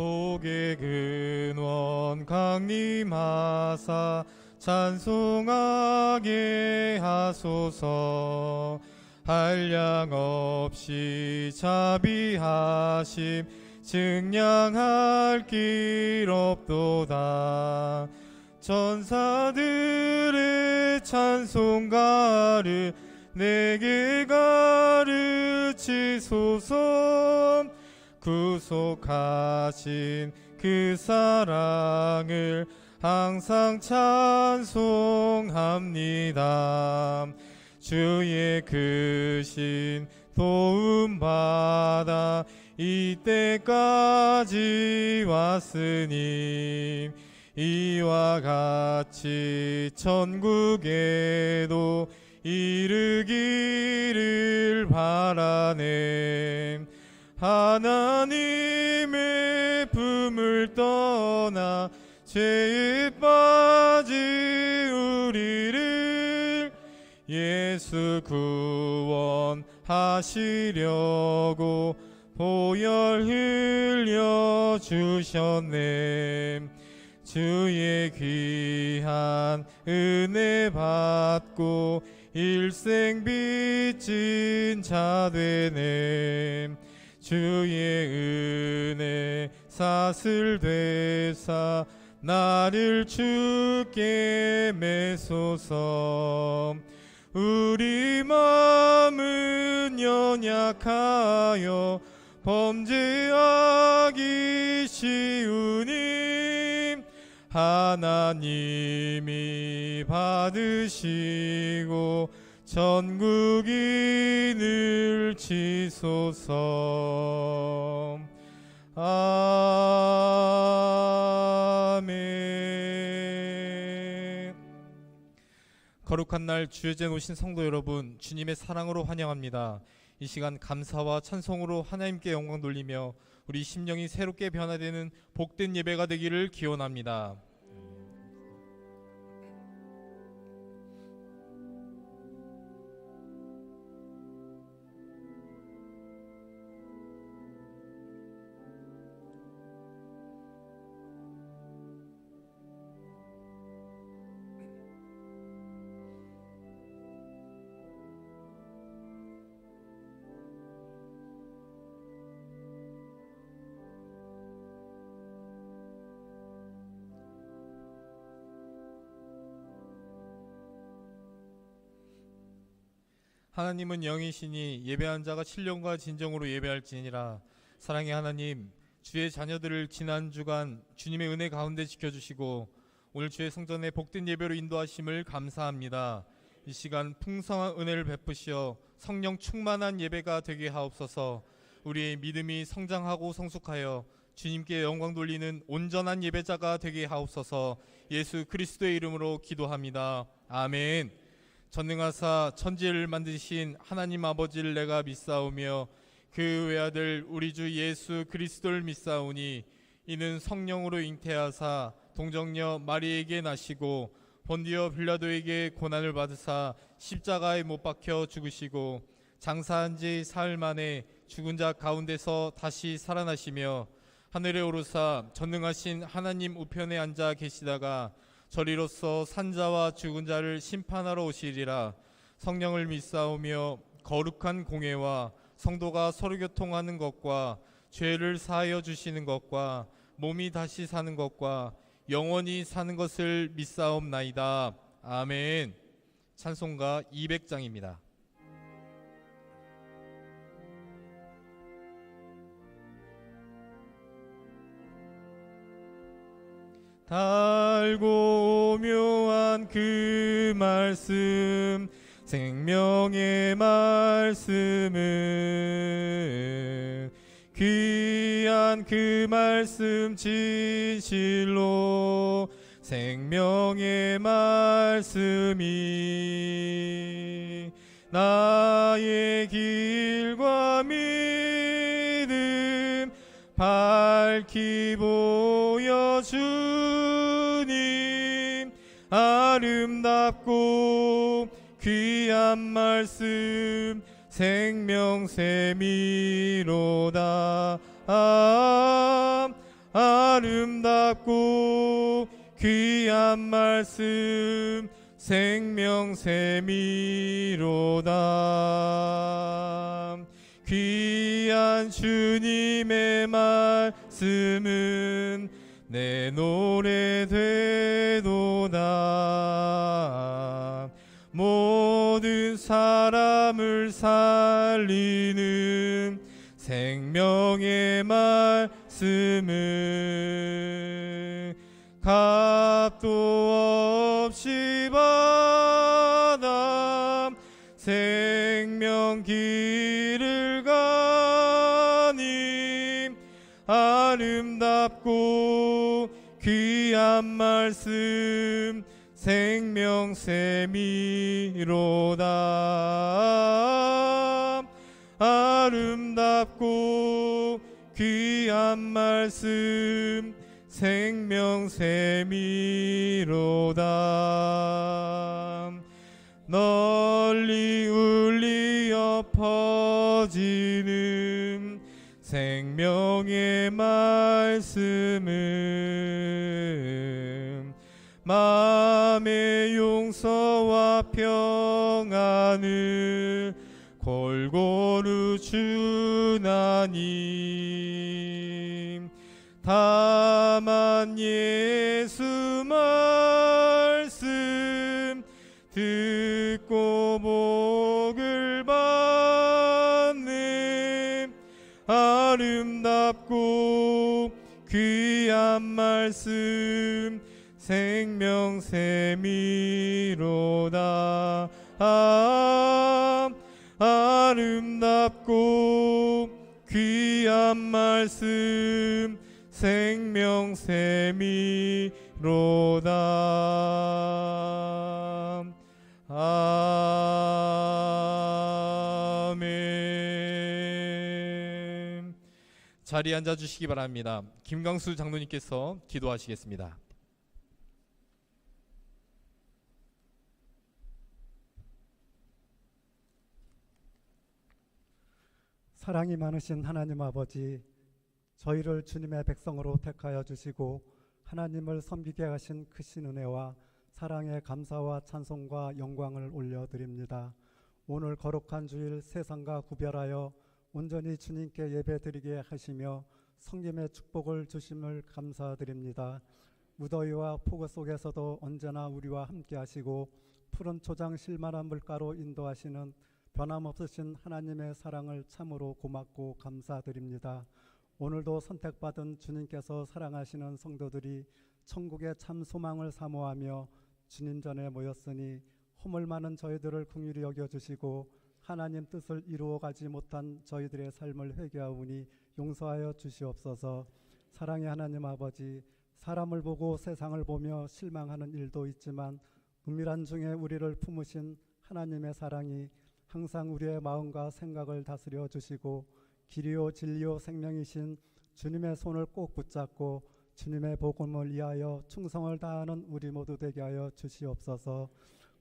복의 근원 강림하사 찬송하게 하소서. 한량 없이 자비하심 증량할 길 없도다. 천사들의 찬송가를 내게 가르치소서. 구속하신 그 사랑을 항상 찬송합니다. 주의 크신 도움받아 이때까지 왔으니 이와 같이 천국에도 이르기를 바라네. 하나님의 품을 떠나 죄에 빠진 우리를 예수 구원하시려고 보혈 흘려 주셨네. 주의 귀한 은혜 받고 일생 빚진 자 되네. 주의 은혜 사슬 되사 나를 주께 매소서. 우리 마음은 연약하여 범죄하기 쉬우니 하나님이 받으시고 전국인을 치소서. 아멘. 거룩한 날 주의제에 오신 성도 여러분, 주님의 사랑으로 환영합니다. 이 시간 감사와 찬송으로 하나님께 영광 돌리며 우리 심령이 새롭게 변화되는 복된 예배가 되기를 기원합니다. 하나님은 영이시니 예배한 자가 신령과 진정으로 예배할지니라. 사랑의 하나님, 주의 자녀들을 지난 주간 주님의 은혜 가운데 지켜주시고 오늘 주의 성전에 복된 예배로 인도하심을 감사합니다. 이 시간 풍성한 은혜를 베푸시어 성령 충만한 예배가 되게 하옵소서. 우리의 믿음이 성장하고 성숙하여 주님께 영광 돌리는 온전한 예배자가 되게 하옵소서. 예수 그리스도의 이름으로 기도합니다. 아멘. 전능하사 천지를 만드신 하나님 아버지를 내가 믿사오며 그 외아들 우리 주 예수 그리스도를 믿사오니 이는 성령으로 잉태하사 동정녀 마리에게 나시고 본디오 빌라도에게 고난을 받으사 십자가에 못 박혀 죽으시고 장사한 지 사흘 만에 죽은 자 가운데서 다시 살아나시며 하늘에 오르사 전능하신 하나님 우편에 앉아 계시다가 저리로서 산자와 죽은 자를 심판하러 오시리라. 성령을 믿사오며 거룩한 공회와 성도가 서로 교통하는 것과 죄를 사하여 주시는 것과 몸이 다시 사는 것과 영원히 사는 것을 믿사옵나이다. 아멘. 찬송가 200장입니다. 달고 묘한 그 말씀 생명의 말씀은 귀한 그 말씀 진실로 생명의 말씀이 나의 길과 믿음 밝히 보여주님 아름답고 귀한 말씀 생명샘이로다. 아름답고 귀한 말씀 생명샘이로다. 귀한 주님의 말씀은 내 노래 되도다. 모든 사람을 살리는 생명의 말씀은 값도 없이 받아 생명 길을 가니 아름답고 귀한 말씀 생명샘이로다. 아름답고 귀한 말씀 생명샘이로다. 널리 울리어 퍼지는 생명의 말씀은 마음의 용서와 평안을 골고루 주나니 다만 예수 말씀 듣고 복을 받는 아름답고 귀한 말씀 생명샘이로다. 아름답고 귀한 말씀 생명샘이로다. 아멘. 자리에 앉아 주시기 바랍니다. 김광수 장로님께서 기도하시겠습니다. 사랑이 많으신 하나님 아버지, 저희를 주님의 백성으로 택하여 주시고 하나님을 섬기게 하신 크신 은혜와 사랑에 감사와 찬송과 영광을 올려드립니다. 오늘 거룩한 주일 세상과 구별하여 온전히 주님께 예배드리게 하시며 성김의 축복을 주심을 감사드립니다. 무더위와 폭우 속에서도 언제나 우리와 함께 하시고 푸른 초장 실만한 물가로 인도하시는 변함없으신 하나님의 사랑을 참으로 고맙고 감사드립니다. 오늘도 선택받은 주님께서 사랑하시는 성도들이 천국의 참 소망을 사모하며 주님 전에 모였으니 허물 많은 저희들을 긍휼히 여겨주시고 하나님 뜻을 이루어가지 못한 저희들의 삶을 회개하오니 용서하여 주시옵소서. 사랑의 하나님 아버지, 사람을 보고 세상을 보며 실망하는 일도 있지만 은밀한 중에 우리를 품으신 하나님의 사랑이 항상 우리의 마음과 생각을 다스려 주시고 길이요 진리요 생명이신 주님의 손을 꼭 붙잡고 주님의 복음을 위하여 충성을 다하는 우리 모두 되게 하여 주시옵소서.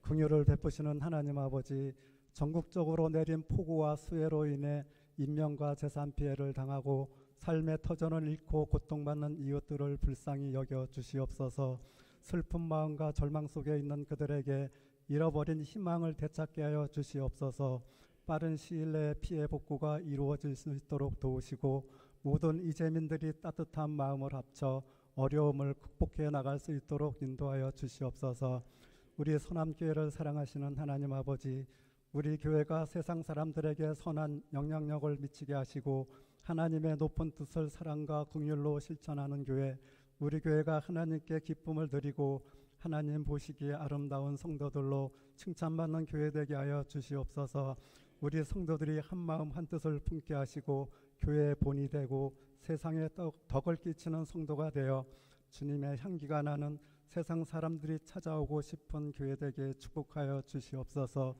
긍휼을 베푸시는 하나님 아버지, 전국적으로 내린 폭우와 수해로 인해 인명과 재산 피해를 당하고 삶의 터전을 잃고 고통받는 이웃들을 불쌍히 여겨 주시옵소서. 슬픈 마음과 절망 속에 있는 그들에게 잃어버린 희망을 되찾게 하여 주시옵소서. 빠른 시일 내에 피해 복구가 이루어질 수 있도록 도우시고 모든 이재민들이 따뜻한 마음을 합쳐 어려움을 극복해 나갈 수 있도록 인도하여 주시옵소서. 우리 서남교회를 사랑하시는 하나님 아버지, 우리 교회가 세상 사람들에게 선한 영향력을 미치게 하시고 하나님의 높은 뜻을 사랑과 긍휼로 실천하는 교회, 우리 교회가 하나님께 기쁨을 드리고 하나님 보시기에 아름다운 성도들로 칭찬받는 교회 되게 하여 주시옵소서. 우리 성도들이 한마음 한뜻을 품게 하시고 교회의 본이 되고 세상에 덕을 끼치는 성도가 되어 주님의 향기가 나는 세상 사람들이 찾아오고 싶은 교회 되게 축복하여 주시옵소서.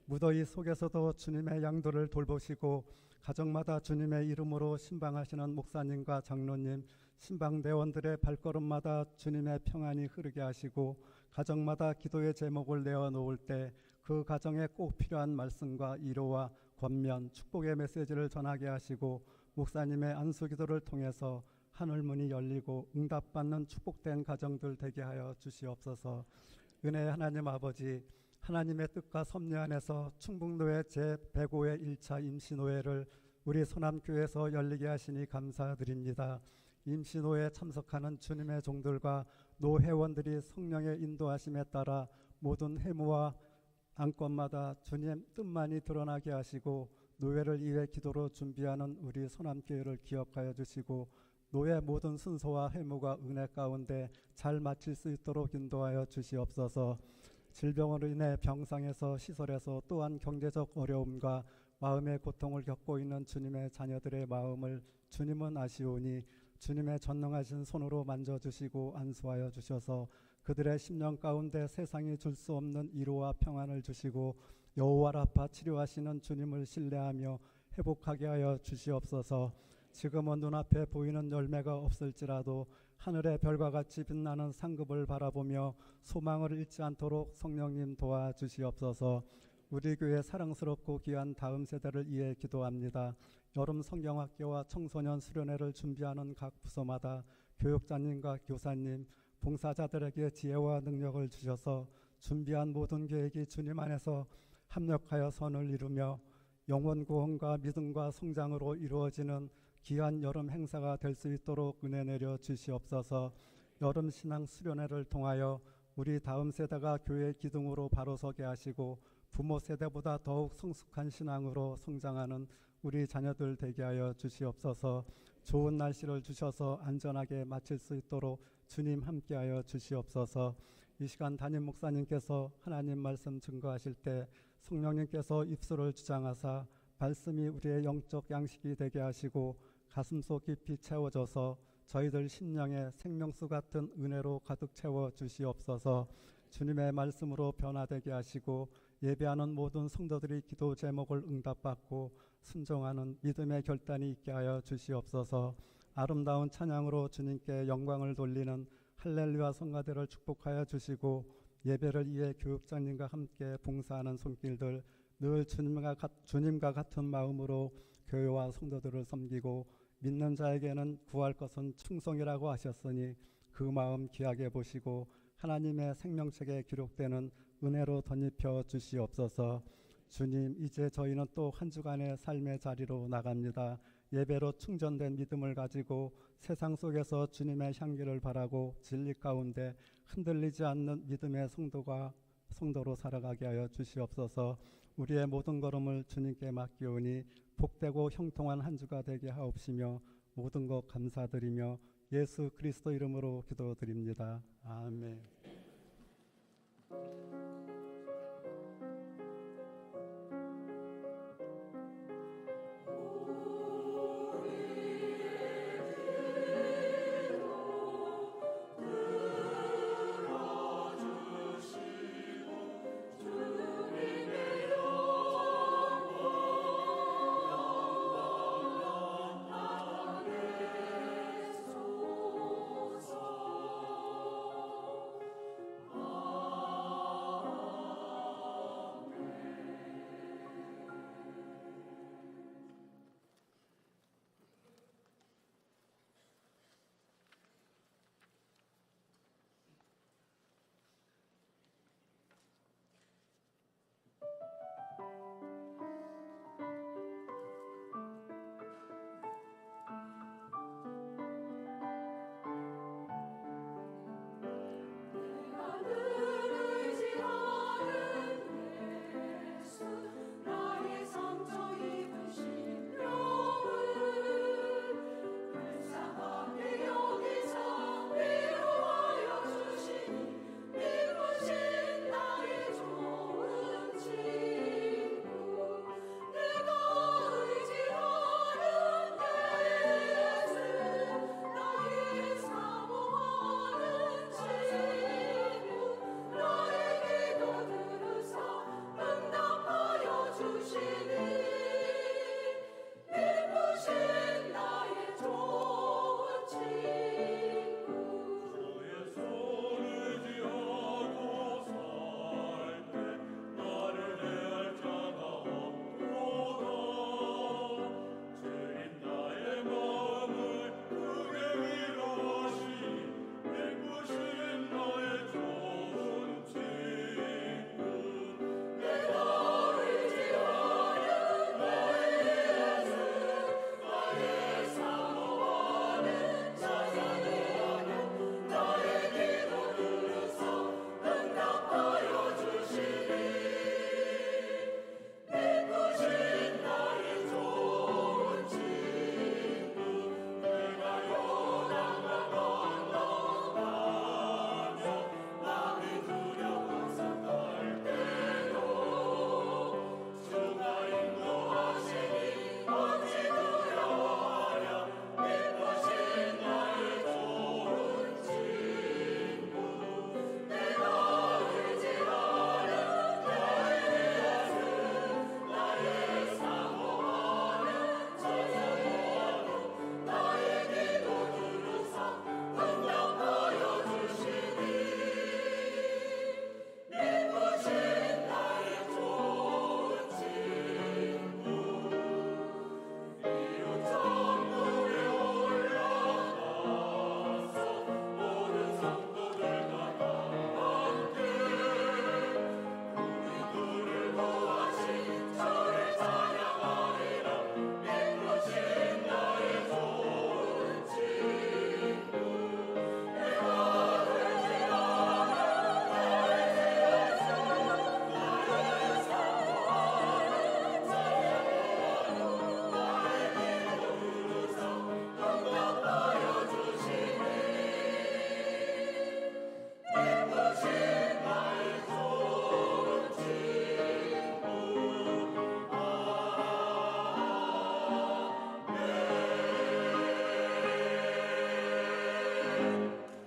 무더위 속에서도 주님의 양도를 돌보시고 가정마다 주님의 이름으로 신방하시는 목사님과 장로님, 신방대원들의 발걸음마다 주님의 평안이 흐르게 하시고 가정마다 기도의 제목을 내어놓을 때 그 가정에 꼭 필요한 말씀과 위로와 권면, 축복의 메시지를 전하게 하시고 목사님의 안수기도를 통해서 하늘문이 열리고 응답받는 축복된 가정들 되게 하여 주시옵소서. 은혜의 하나님 아버지, 하나님의 뜻과 섭리 안에서 충북노회 제105회 1차 임시노회를 우리 소남교회에서 열리게 하시니 감사드립니다. 임시노회에 참석하는 주님의 종들과 노회원들이 성령의 인도하심에 따라 모든 회무와 안건마다 주님 뜻만이 드러나게 하시고 노회를 2회 기도로 준비하는 우리 소남교회를 기억하여 주시고 노회 모든 순서와 회무가 은혜 가운데 잘 마칠 수 있도록 인도하여 주시옵소서. 질병으로 인해 병상에서 시설에서 또한 경제적 어려움과 마음의 고통을 겪고 있는 주님의 자녀들의 마음을 주님은 아시오니 주님의 전능하신 손으로 만져주시고 안수하여 주셔서 그들의 심령 가운데 세상이 줄 수 없는 위로와 평안을 주시고 여호와 라파 치료하시는 주님을 신뢰하며 회복하게 하여 주시옵소서. 지금은 눈앞에 보이는 열매가 없을지라도 하늘의 별과 같이 빛나는 상급을 바라보며 소망을 잃지 않도록 성령님 도와주시옵소서. 우리 교회 사랑스럽고 귀한 다음 세대를 위해 기도합니다. 여름 성경학교와 청소년 수련회를 준비하는 각 부서마다 교육자님과 교사님, 봉사자들에게 지혜와 능력을 주셔서 준비한 모든 계획이 주님 안에서 합력하여 선을 이루며 영혼 구원과 믿음과 성장으로 이루어지는 귀한 여름 행사가 될 수 있도록 은혜 내려 주시옵소서. 여름 신앙 수련회를 통하여 우리 다음 세대가 교회 기둥으로 바로 서게 하시고 부모 세대보다 더욱 성숙한 신앙으로 성장하는 우리 자녀들 되게 하여 주시옵소서. 좋은 날씨를 주셔서 안전하게 마칠 수 있도록 주님 함께하여 주시옵소서. 이 시간 담임 목사님께서 하나님 말씀 증거하실 때 성령님께서 입술을 주장하사 말씀이 우리의 영적 양식이 되게 하시고 가슴속 깊이 채워져서 저희들 심령에 생명수 같은 은혜로 가득 채워 주시옵소서. 주님의 말씀으로 변화되게 하시고 예배하는 모든 성도들이 기도 제목을 응답받고 순종하는 믿음의 결단이 있게 하여 주시옵소서. 아름다운 찬양으로 주님께 영광을 돌리는 할렐루야 성가대를 축복하여 주시고 예배를 위해 교육장님과 함께 봉사하는 손길들 늘 주님과 같은 마음으로 교회와 성도들을 섬기고 믿는 자에게는 구할 것은 충성이라고 하셨으니 그 마음 귀하게 보시고 하나님의 생명책에 기록되는 은혜로 덧입혀 주시옵소서. 주님, 이제 저희는 또 한 주간의 삶의 자리로 나갑니다. 예배로 충전된 믿음을 가지고 세상 속에서 주님의 향기를 바라고 진리 가운데 흔들리지 않는 믿음의 성도로 살아가게 하여 주시옵소서. 우리의 모든 걸음을 주님께 맡기오니 복되고 형통한 한 주가 되게 하옵시며 모든 것 감사드리며 예수 그리스도 이름으로 기도드립니다. 아멘.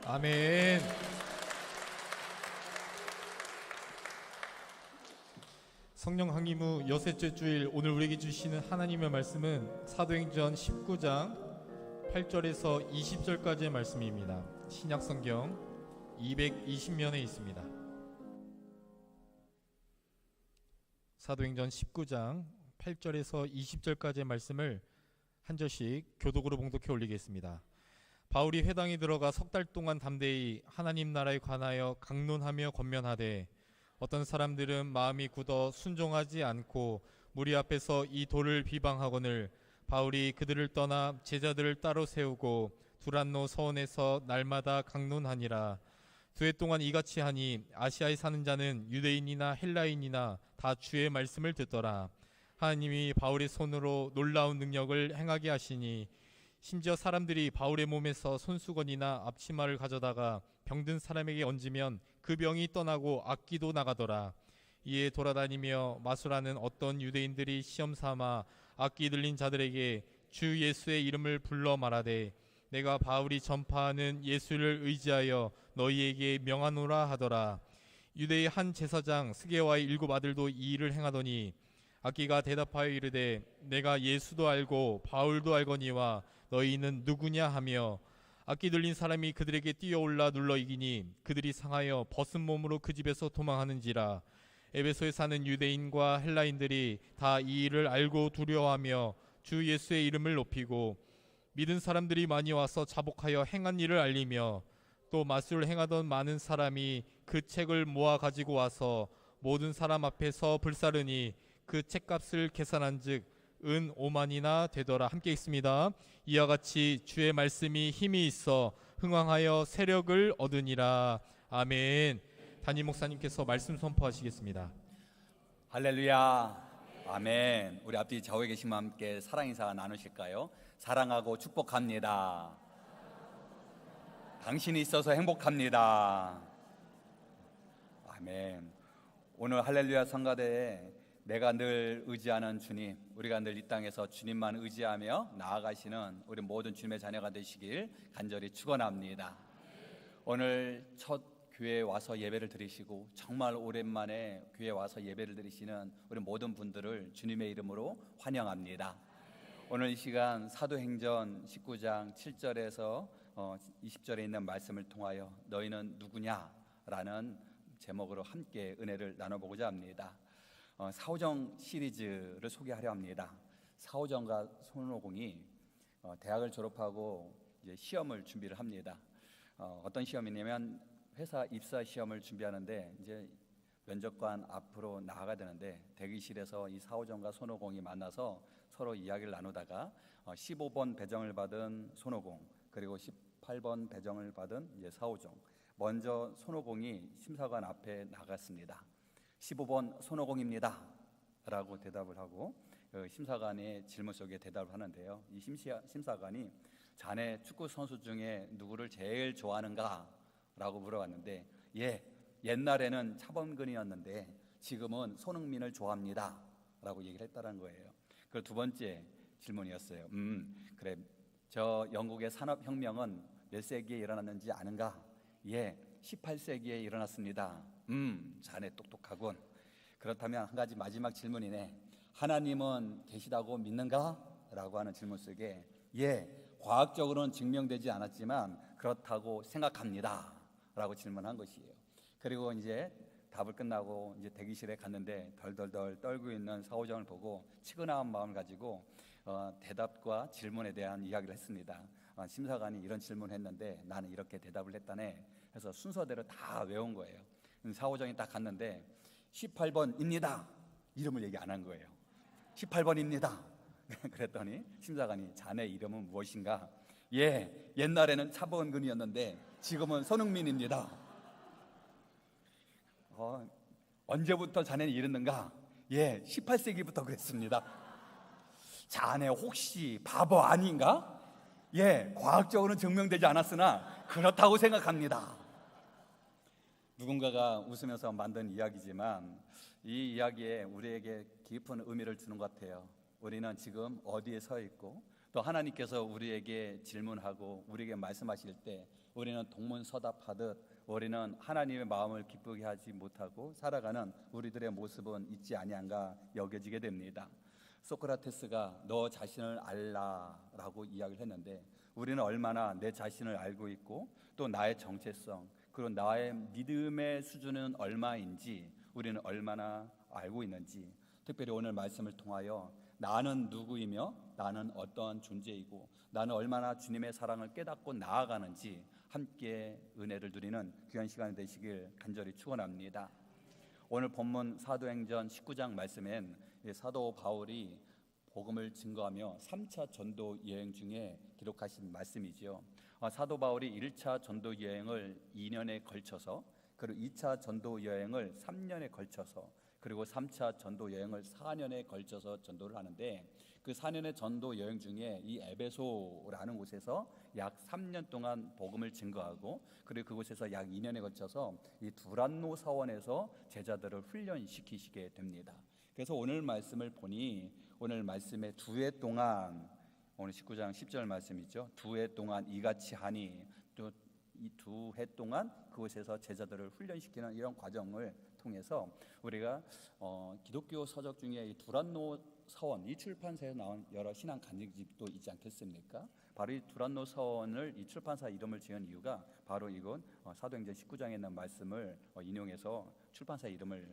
아멘. 성령 강림 후 여섯째 주일, 오늘 우리에게 주시는 하나님의 말씀은 사도행전 19장 8절에서 20절까지의 말씀입니다. 신약성경 220면에 있습니다. 사도행전 19장 8절에서 20절까지의 말씀을 한 절씩 교독으로 봉독해 올리겠습니다. 바울이 회당에 들어가 석 달 동안 담대히 하나님 나라에 관하여 강론하며 권면하되 어떤 사람들은 마음이 굳어 순종하지 않고 무리 앞에서 이 돌을 비방하거늘 바울이 그들을 떠나 제자들을 따로 세우고 두란노 서원에서 날마다 강론하니라. 2해 동안 이같이 하니 아시아에 사는 자는 유대인이나 헬라인이나 다 주의 말씀을 듣더라. 하나님이 바울의 손으로 놀라운 능력을 행하게 하시니 심지어 사람들이 바울의 몸에서 손수건이나 앞치마를 가져다가 병든 사람에게 얹으면 그 병이 떠나고 악기도 나가더라. 이에 돌아다니며 마술하는 어떤 유대인들이 시험 삼아 악기 들린 자들에게 주 예수의 이름을 불러 말하되 내가 바울이 전파하는 예수를 의지하여 너희에게 명하노라 하더라. 유대의 한 제사장 스게와의 7 아들도 이 일을 행하더니 악기가 대답하여 이르되 내가 예수도 알고 바울도 알거니와 너희는 누구냐 하며 악기 들린 사람이 그들에게 뛰어올라 눌러 이기니 그들이 상하여 벗은 몸으로 그 집에서 도망하는지라. 에베소에 사는 유대인과 헬라인들이 다 이 일을 알고 두려워하며 주 예수의 이름을 높이고 믿은 사람들이 많이 와서 자복하여 행한 일을 알리며 또 마술을 행하던 많은 사람이 그 책을 모아 가지고 와서 모든 사람 앞에서 불사르니 그 책값을 계산한즉 은 5만이나 되더라. 함께 읽습니다. 이와 같이 주의 말씀이 힘이 있어 흥왕하여 세력을 얻으니라. 아멘. 담임 목사님께서 말씀 선포하시겠습니다. 할렐루야. 아멘. 우리 앞뒤 좌우에 계신 분과 함께 사랑 인사 나누실까요? 사랑하고 축복합니다. 당신이 있어서 행복합니다. 아멘. 오늘 할렐루야 성가대에 내가 늘 의지하는 주님, 우리가 늘 이 땅에서 주님만 의지하며 나아가시는 우리 모든 주님의 자녀가 되시길 간절히 축원합니다. 오늘 첫 교회에 와서 예배를 드리시고 정말 오랜만에 교회에 와서 예배를 드리시는 우리 모든 분들을 주님의 이름으로 환영합니다. 오늘 이 시간 사도행전 19장 7절에서 20절에 있는 말씀을 통하여 너희는 누구냐라는 제목으로 함께 은혜를 나눠보고자 합니다. 사오정 시리즈를 소개하려 합니다. 사오정과 손오공이 대학을 졸업하고 이제 시험을 준비를 합니다. 어떤 시험이냐면 회사 입사 시험을 준비하는데 이제 면접관 앞으로 나가야 되는데 대기실에서 이 사오정과 손오공이 만나서 서로 이야기를 나누다가 15번 배정을 받은 손오공 그리고 18번 배정을 받은 이제 사오정. 먼저 손오공이 심사관 앞에 나갔습니다. 15번 손오공입니다 라고 대답을 하고 심사관의 질문 속에 대답을 하는데요. 이 심사관이 자네 축구 선수 중에 누구를 제일 좋아하는가? 라고 물어봤는데 옛날에는 차범근이었는데 지금은 손흥민을 좋아합니다 라고 얘기를 했다는 거예요. 그 두 번째 질문이었어요. 그래, 저 영국의 산업혁명은 몇 세기에 일어났는지 아는가? 18세기에 일어났습니다. 자네 똑똑하군. 그렇다면 한 가지 마지막 질문이네. 하나님은 계시다고 믿는가? 라고 하는 질문 속에 과학적으로는 증명되지 않았지만 그렇다고 생각합니다 라고 질문한 것이에요. 그리고 이제 답을 끝나고 이제 대기실에 갔는데 덜덜덜 떨고 있는 사오정을 보고 치근한 마음을 가지고 대답과 질문에 대한 이야기를 했습니다. 심사관이 이런 질문을 했는데 나는 이렇게 대답을 했다네. 그래서 순서대로 다 외운 거예요. 사오정이 딱 갔는데 18번입니다. 이름을 얘기 안 한 거예요. 18번입니다. 그랬더니 심사관이 자네 이름은 무엇인가? 옛날에는 차범근이었는데 지금은 손흥민입니다. 언제부터 자네는 이랬는가? 18세기부터 그랬습니다. 자네 혹시 바보 아닌가? 과학적으로는 증명되지 않았으나 그렇다고 생각합니다. 누군가가 웃으면서 만든 이야기지만 이 이야기에 우리에게 깊은 의미를 주는 것 같아요. 우리는 지금 어디에 서 있고 또 또 하나님께서 우리에게 질문하고 우리에게 말씀하실 때 우리는 동문서답하듯 우리는 하나님의 마음을 기쁘게 하지 못하고 살아가는 우리들의 모습은 있지 아니한가 여겨지게 됩니다. 소크라테스가 너 자신을 알라라고 이야기를 했는데 우리는 얼마나 내 자신을 알고 있고 또 나의 정체성 그리고 나의 믿음의 수준은 얼마인지 우리는 얼마나 알고 있는지, 특별히 오늘 말씀을 통하여 나는 누구이며 나는 어떠한 존재이고 나는 얼마나 주님의 사랑을 깨닫고 나아가는지 함께 은혜를 누리는 귀한 시간이 되시길 간절히 축원합니다. 오늘 본문 사도행전 19장 말씀엔 사도 바울이 복음을 증거하며 3차 전도 여행 중에 기록하신 말씀이지요. 사도 바울이 1차 전도 여행을 2년에 걸쳐서, 그리고 2차 전도 여행을 3년에 걸쳐서, 그리고 3차 전도 여행을 4년에 걸쳐서 전도를 하는데, 그 4년의 전도 여행 중에 이 에베소라는 곳에서 약 3년 동안 복음을 증거하고, 그리고 그곳에서 약 2년에 걸쳐서 이 두란노 사원에서 제자들을 훈련시키시게 됩니다. 그래서 오늘 말씀을 보니 오늘 말씀에 2해 동안, 오늘 19장 10절 말씀이죠. 2해 동안 이같이 하니, 또 이 2해 동안 그곳에서 제자들을 훈련시키는 이런 과정을 통해서 우리가 기독교 서적 중에 이 두란노 서원, 이 출판사에서 나온 여러 신앙 간증집도 있지 않겠습니까? 바로 이 두란노 서원을 이 출판사 이름을 지은 이유가 바로 이곳 사도행전 19장에 있는 말씀을 인용해서 출판사 이름을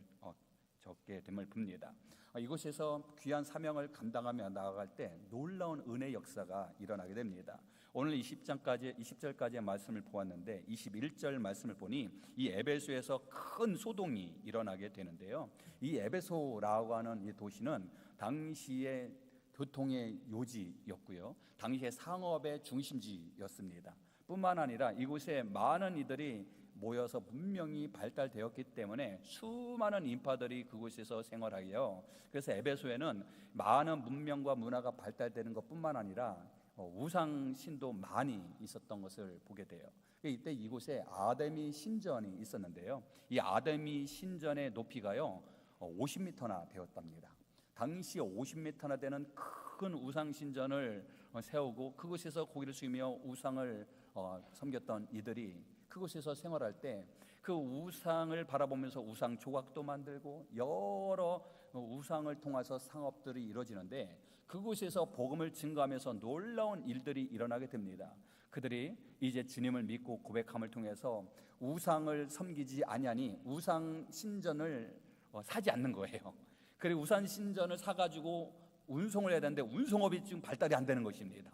적게 됨을 봅니다. 이곳에서 귀한 사명을 감당하며 나아갈 때 놀라운 은혜 역사가 일어나게 됩니다. 오늘 20절까지의 말씀을 보았는데 21절 말씀을 보니 이 에베소에서 큰 소동이 일어나게 되는데요. 이 에베소라고 하는 이 도시는 당시의 교통의 요지였고요, 당시의 상업의 중심지였습니다. 뿐만 아니라 이곳에 많은 이들이 모여서 문명이 발달되었기 때문에 수많은 인파들이 그곳에서 생활하여, 그래서 에베소에는 많은 문명과 문화가 발달되는 것뿐만 아니라 우상신도 많이 있었던 것을 보게 돼요. 이때 이곳에 아데미 신전이 있었는데요, 이 아데미 신전의 높이가요 50m나 되었답니다. 당시 50m나 되는 큰 우상신전을 세우고 그곳에서 고기를 숙이며 우상을 섬겼던 이들이 그곳에서 생활할 때 그 우상을 바라보면서 우상 조각도 만들고 여러 우상을 통해서 상업들이 이루어지는데, 그곳에서 복음을 증거하면서 놀라운 일들이 일어나게 됩니다. 그들이 이제 주님을 믿고 고백함을 통해서 우상을 섬기지 아니하니 우상 신전을 사지 않는 거예요. 그리고 우상 신전을 사가지고 운송을 해야 되는데 운송업이 지금 발달이 안 되는 것입니다.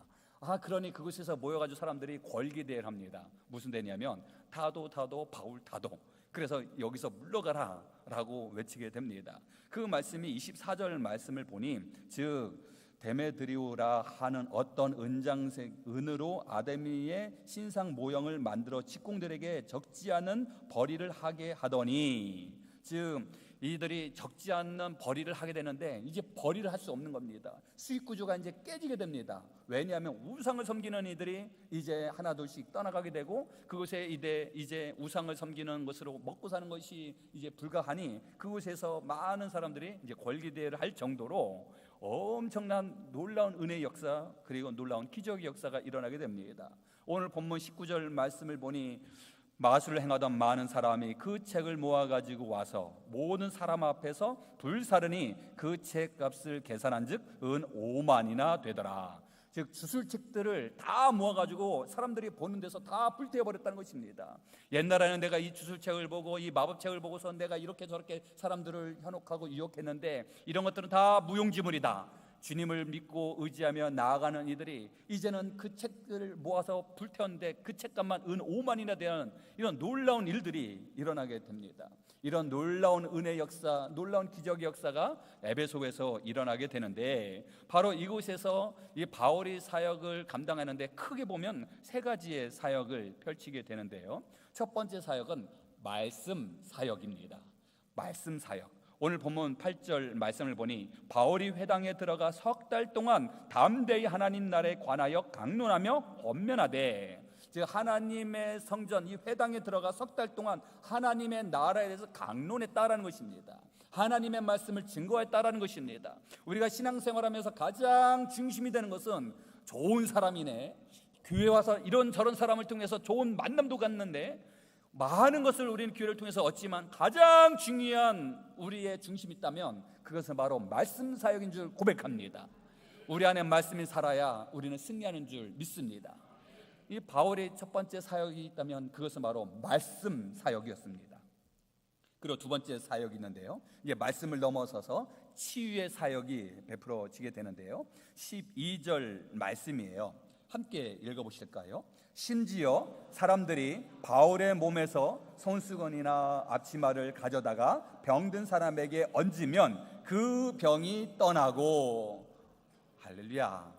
그러니 그곳에서 모여가지고 사람들이 권기대회를 합니다. 무슨 대회냐면 타도 바울 타도. 그래서 여기서 물러가라 라고 외치게 됩니다. 그 말씀이 24절 말씀을 보니, 즉 데메드리오라 하는 어떤 은장색 은으로 아데미의 신상 모형을 만들어 직공들에게 적지 않은 벌이를 하게 하더니, 즉 이들이 적지 않는 벌이를 하게 되는데 이제 벌이를 할 수 없는 겁니다. 수익 구조가 이제 깨지게 됩니다. 왜냐하면 우상을 섬기는 이들이 이제 하나둘씩 떠나가게 되고 그곳에 이제 우상을 섬기는 것으로 먹고 사는 것이 이제 불가하니 그곳에서 많은 사람들이 이제 권리대회를 할 정도로 엄청난 놀라운 은혜의 역사, 그리고 놀라운 기적의 역사가 일어나게 됩니다. 오늘 본문 19절 말씀을 보니 마술을 행하던 많은 사람이 그 책을 모아가지고 와서 모든 사람 앞에서 불사르니 그 책값을 계산한 즉 은 5만이나 되더라. 즉 주술책들을 다 모아가지고 사람들이 보는 데서 다 불태워버렸다는 것입니다. 옛날에는 내가 이 주술책을 보고 이 마법책을 보고서 내가 이렇게 저렇게 사람들을 현혹하고 유혹했는데 이런 것들은 다 무용지물이다. 주님을 믿고 의지하며 나아가는 이들이 이제는 그 책들을 모아서 불태웠는데 그 책값만 은 5만이나 되는 이런 놀라운 일들이 일어나게 됩니다. 이런 놀라운 은혜 역사, 놀라운 기적의 역사가 에베소에서 일어나게 되는데, 바로 이곳에서 이 바울이 사역을 감당하는데 크게 보면 세 가지의 사역을 펼치게 되는데요. 첫 번째 사역은 말씀 사역입니다. 말씀 사역. 오늘 본문 8절 말씀을 보니 바울이 회당에 들어가 석 달 동안 담대히 하나님 나라에 관하여 강론하며 권면하되, 즉 하나님의 성전 이 회당에 들어가 석 달 동안 하나님의 나라에 대해서 강론했다라는 것입니다. 하나님의 말씀을 증거했다라는 것입니다. 우리가 신앙생활하면서 가장 중심이 되는 것은 좋은 사람이네, 교회 와서 이런저런 사람을 통해서 좋은 만남도 갖는데 많은 것을 우리는 교회를 통해서 얻지만 가장 중요한 우리의 중심이 있다면 그것은 바로 말씀 사역인 줄 고백합니다. 우리 안에 말씀이 살아야 우리는 승리하는 줄 믿습니다. 이 바울의 첫 번째 사역이 있다면 그것은 바로 말씀 사역이었습니다. 그리고 두 번째 사역이 있는데요, 이제 말씀을 넘어서서 치유의 사역이 베풀어지게 되는데요, 12절 말씀이에요. 함께 읽어보실까요? 심지어 사람들이 바울의 몸에서 손수건이나 앞치마를 가져다가 병든 사람에게 얹으면 그 병이 떠나고, 할렐루야,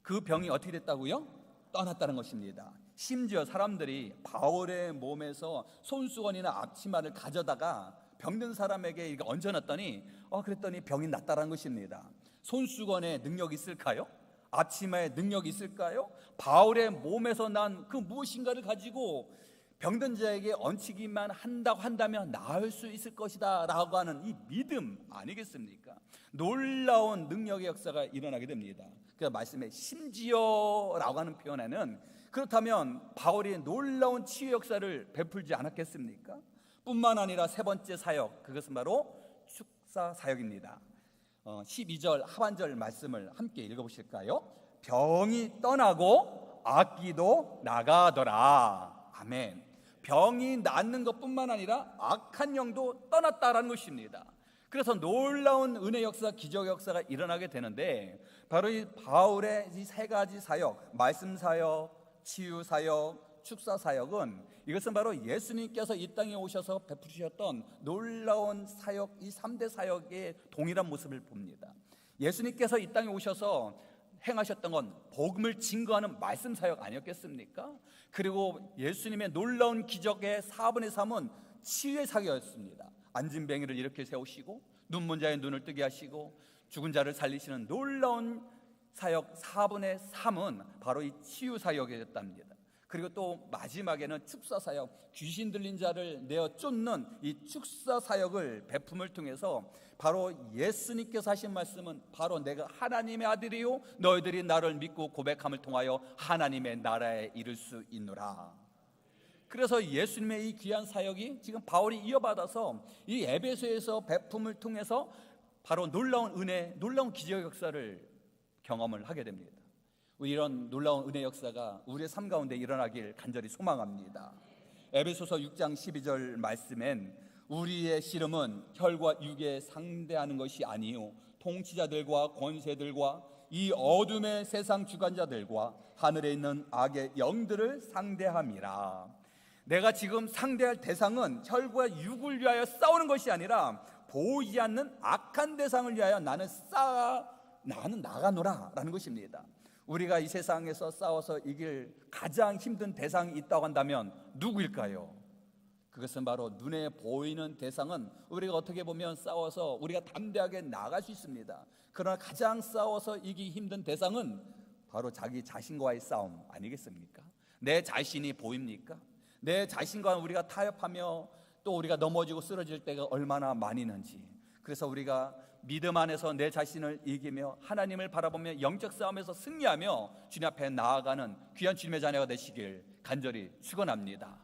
그 병이 어떻게 됐다고요? 떠났다는 것입니다. 심지어 사람들이 바울의 몸에서 손수건이나 앞치마를 가져다가 병든 사람에게 이렇게 얹어놨더니 그랬더니 병이 낫다는 것입니다. 손수건에 능력이 있을까요? 앞치마에 능력이 있을까요? 바울의 몸에서 난 그 무엇인가를 가지고 병든 자에게 얹히기만 한다고 한다면 나을 수 있을 것이다 라고 하는 이 믿음 아니겠습니까? 놀라운 능력의 역사가 일어나게 됩니다. 그 말씀에 심지어 라고 하는 표현에는 그렇다면 바울이 놀라운 치유 역사를 베풀지 않았겠습니까? 뿐만 아니라 세 번째 사역, 그것은 바로 축사 사역입니다. 12절 하반절 말씀을 함께 읽어보실까요? 병이 떠나고 악기도 나가더라. 아멘. 병이 낫는 것뿐만 아니라 악한 영도 떠났다라는 것입니다. 그래서 놀라운 은혜 역사, 기적 역사가 일어나게 되는데 바로 이 바울의 이 세 가지 사역, 말씀 사역, 치유 사역, 축사 사역은 이것은 바로 예수님께서 이 땅에 오셔서 베푸셨던 놀라운 사역, 이 3대 사역의 동일한 모습을 봅니다. 예수님께서 이 땅에 오셔서 행하셨던 건 복음을 증거하는 말씀 사역 아니었겠습니까? 그리고 예수님의 놀라운 기적의 4분의 3은 치유의 사역이었습니다. 앉은 뱅이를 이렇게 세우시고 눈먼 자의 눈을 뜨게 하시고 죽은 자를 살리시는 놀라운 사역 4분의 3은 바로 이 치유 사역이었답니다. 그리고 또 마지막에는 축사 사역, 귀신 들린 자를 내어 쫓는 이 축사 사역을 베품을 통해서 바로 예수님께서 하신 말씀은 바로 내가 하나님의 아들이요 너희들이 나를 믿고 고백함을 통하여 하나님의 나라에 이를 수 있노라. 그래서 예수님의 이 귀한 사역이 지금 바울이 이어받아서 이 에베소에서 베품을 통해서 바로 놀라운 은혜, 놀라운 기적 역사를 경험을 하게 됩니다. 이런 놀라운 은혜 역사가 우리의 삶 가운데 일어나길 간절히 소망합니다. 에베소서 6장 12절 말씀엔 우리의 씨름은 혈과 육에 상대하는 것이 아니요 통치자들과 권세들과 이 어둠의 세상 주관자들과 하늘에 있는 악의 영들을 상대함이라. 내가 지금 상대할 대상은 혈과 육을 위하여 싸우는 것이 아니라 보이지 않는 악한 대상을 위하여 나는 나가노라 라는 것입니다. 우리가 이 세상에서 싸워서 이길 가장 힘든 대상이 있다고 한다면 누구일까요? 그것은 바로 눈에 보이는 대상은 우리가 어떻게 보면 싸워서 우리가 담대하게 나갈 수 있습니다. 그러나 가장 싸워서 이기기 힘든 대상은 바로 자기 자신과의 싸움 아니겠습니까? 내 자신이 보입니까? 내 자신과 우리가 타협하며 또 우리가 넘어지고 쓰러질 때가 얼마나 많이 있는지. 그래서 우리가 믿음 안에서 내 자신을 이기며 하나님을 바라보며 영적 싸움에서 승리하며 주님 앞에 나아가는 귀한 주님의 자녀가 되시길 간절히 축원합니다.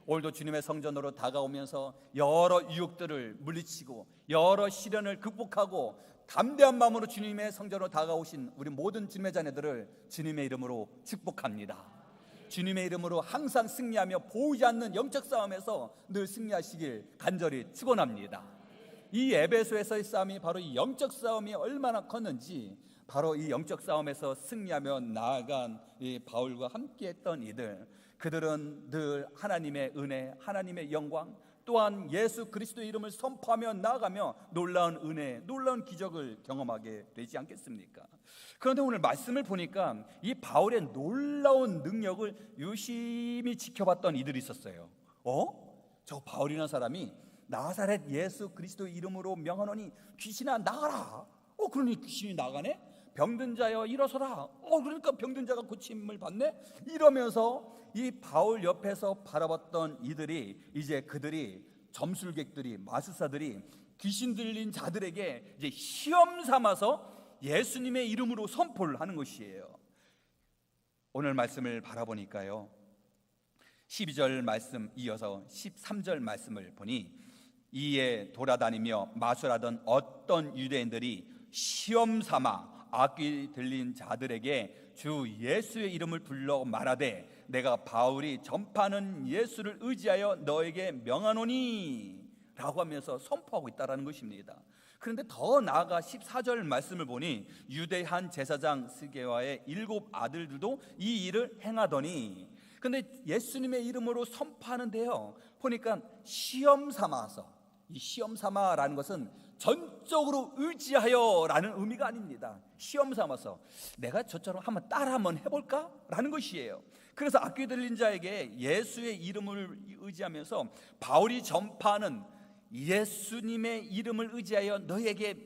오늘도 주님의 성전으로 다가오면서 여러 유혹들을 물리치고 여러 시련을 극복하고 담대한 마음으로 주님의 성전으로 다가오신 우리 모든 주님의 자녀들을 주님의 이름으로 축복합니다. 주님의 이름으로 항상 승리하며 보이지 않는 영적 싸움에서 늘 승리하시길 간절히 축원합니다. 이 에베소에서의 싸움이 바로 이 영적 싸움이 얼마나 컸는지, 바로 이 영적 싸움에서 승리하며 나아간 이 바울과 함께했던 이들, 그들은 늘 하나님의 은혜, 하나님의 영광, 또한 예수 그리스도의 이름을 선포하며 나아가며 놀라운 은혜, 놀라운 기적을 경험하게 되지 않겠습니까? 그런데 오늘 말씀을 보니까 이 바울의 놀라운 능력을 유심히 지켜봤던 이들이 있었어요. 저 바울이라는 사람이 나사렛 예수 그리스도의 이름으로 명하노니 귀신아 나가라. 그러니 귀신이 나가네. 병든 자여 일어서라. 그러니까 병든 자가 고침을 받네. 이러면서 이 바울 옆에서 바라봤던 이들이 이제 그들이 점술객들이, 마술사들이 귀신 들린 자들에게 이제 시험 삼아서 예수님의 이름으로 선포를 하는 것이에요. 오늘 말씀을 바라보니까요, 12절 말씀 이어서 13절 말씀을 보니 이에 돌아다니며 마술하던 어떤 유대인들이 시험 삼아 악귀 들린 자들에게 주 예수의 이름을 불러 말하되 내가 바울이 전파하는 예수를 의지하여 너에게 명하노니 라고 하면서 선포하고 있다는 것입니다. 그런데 더 나아가 14절 말씀을 보니 유대 한 제사장 스게와의 7 아들들도 이 일을 행하더니, 근데 예수님의 이름으로 선포하는데요, 보니까 시험 삼아서, 이 시험 삼아라는 것은 전적으로 의지하여 라는 의미가 아닙니다. 시험 삼아서 내가 저처럼 따라 한번 해볼까? 라는 것이에요. 그래서 악귀 들린 자에게 예수의 이름을 의지하면서 바울이 전파하는 예수님의 이름을 의지하여 너에게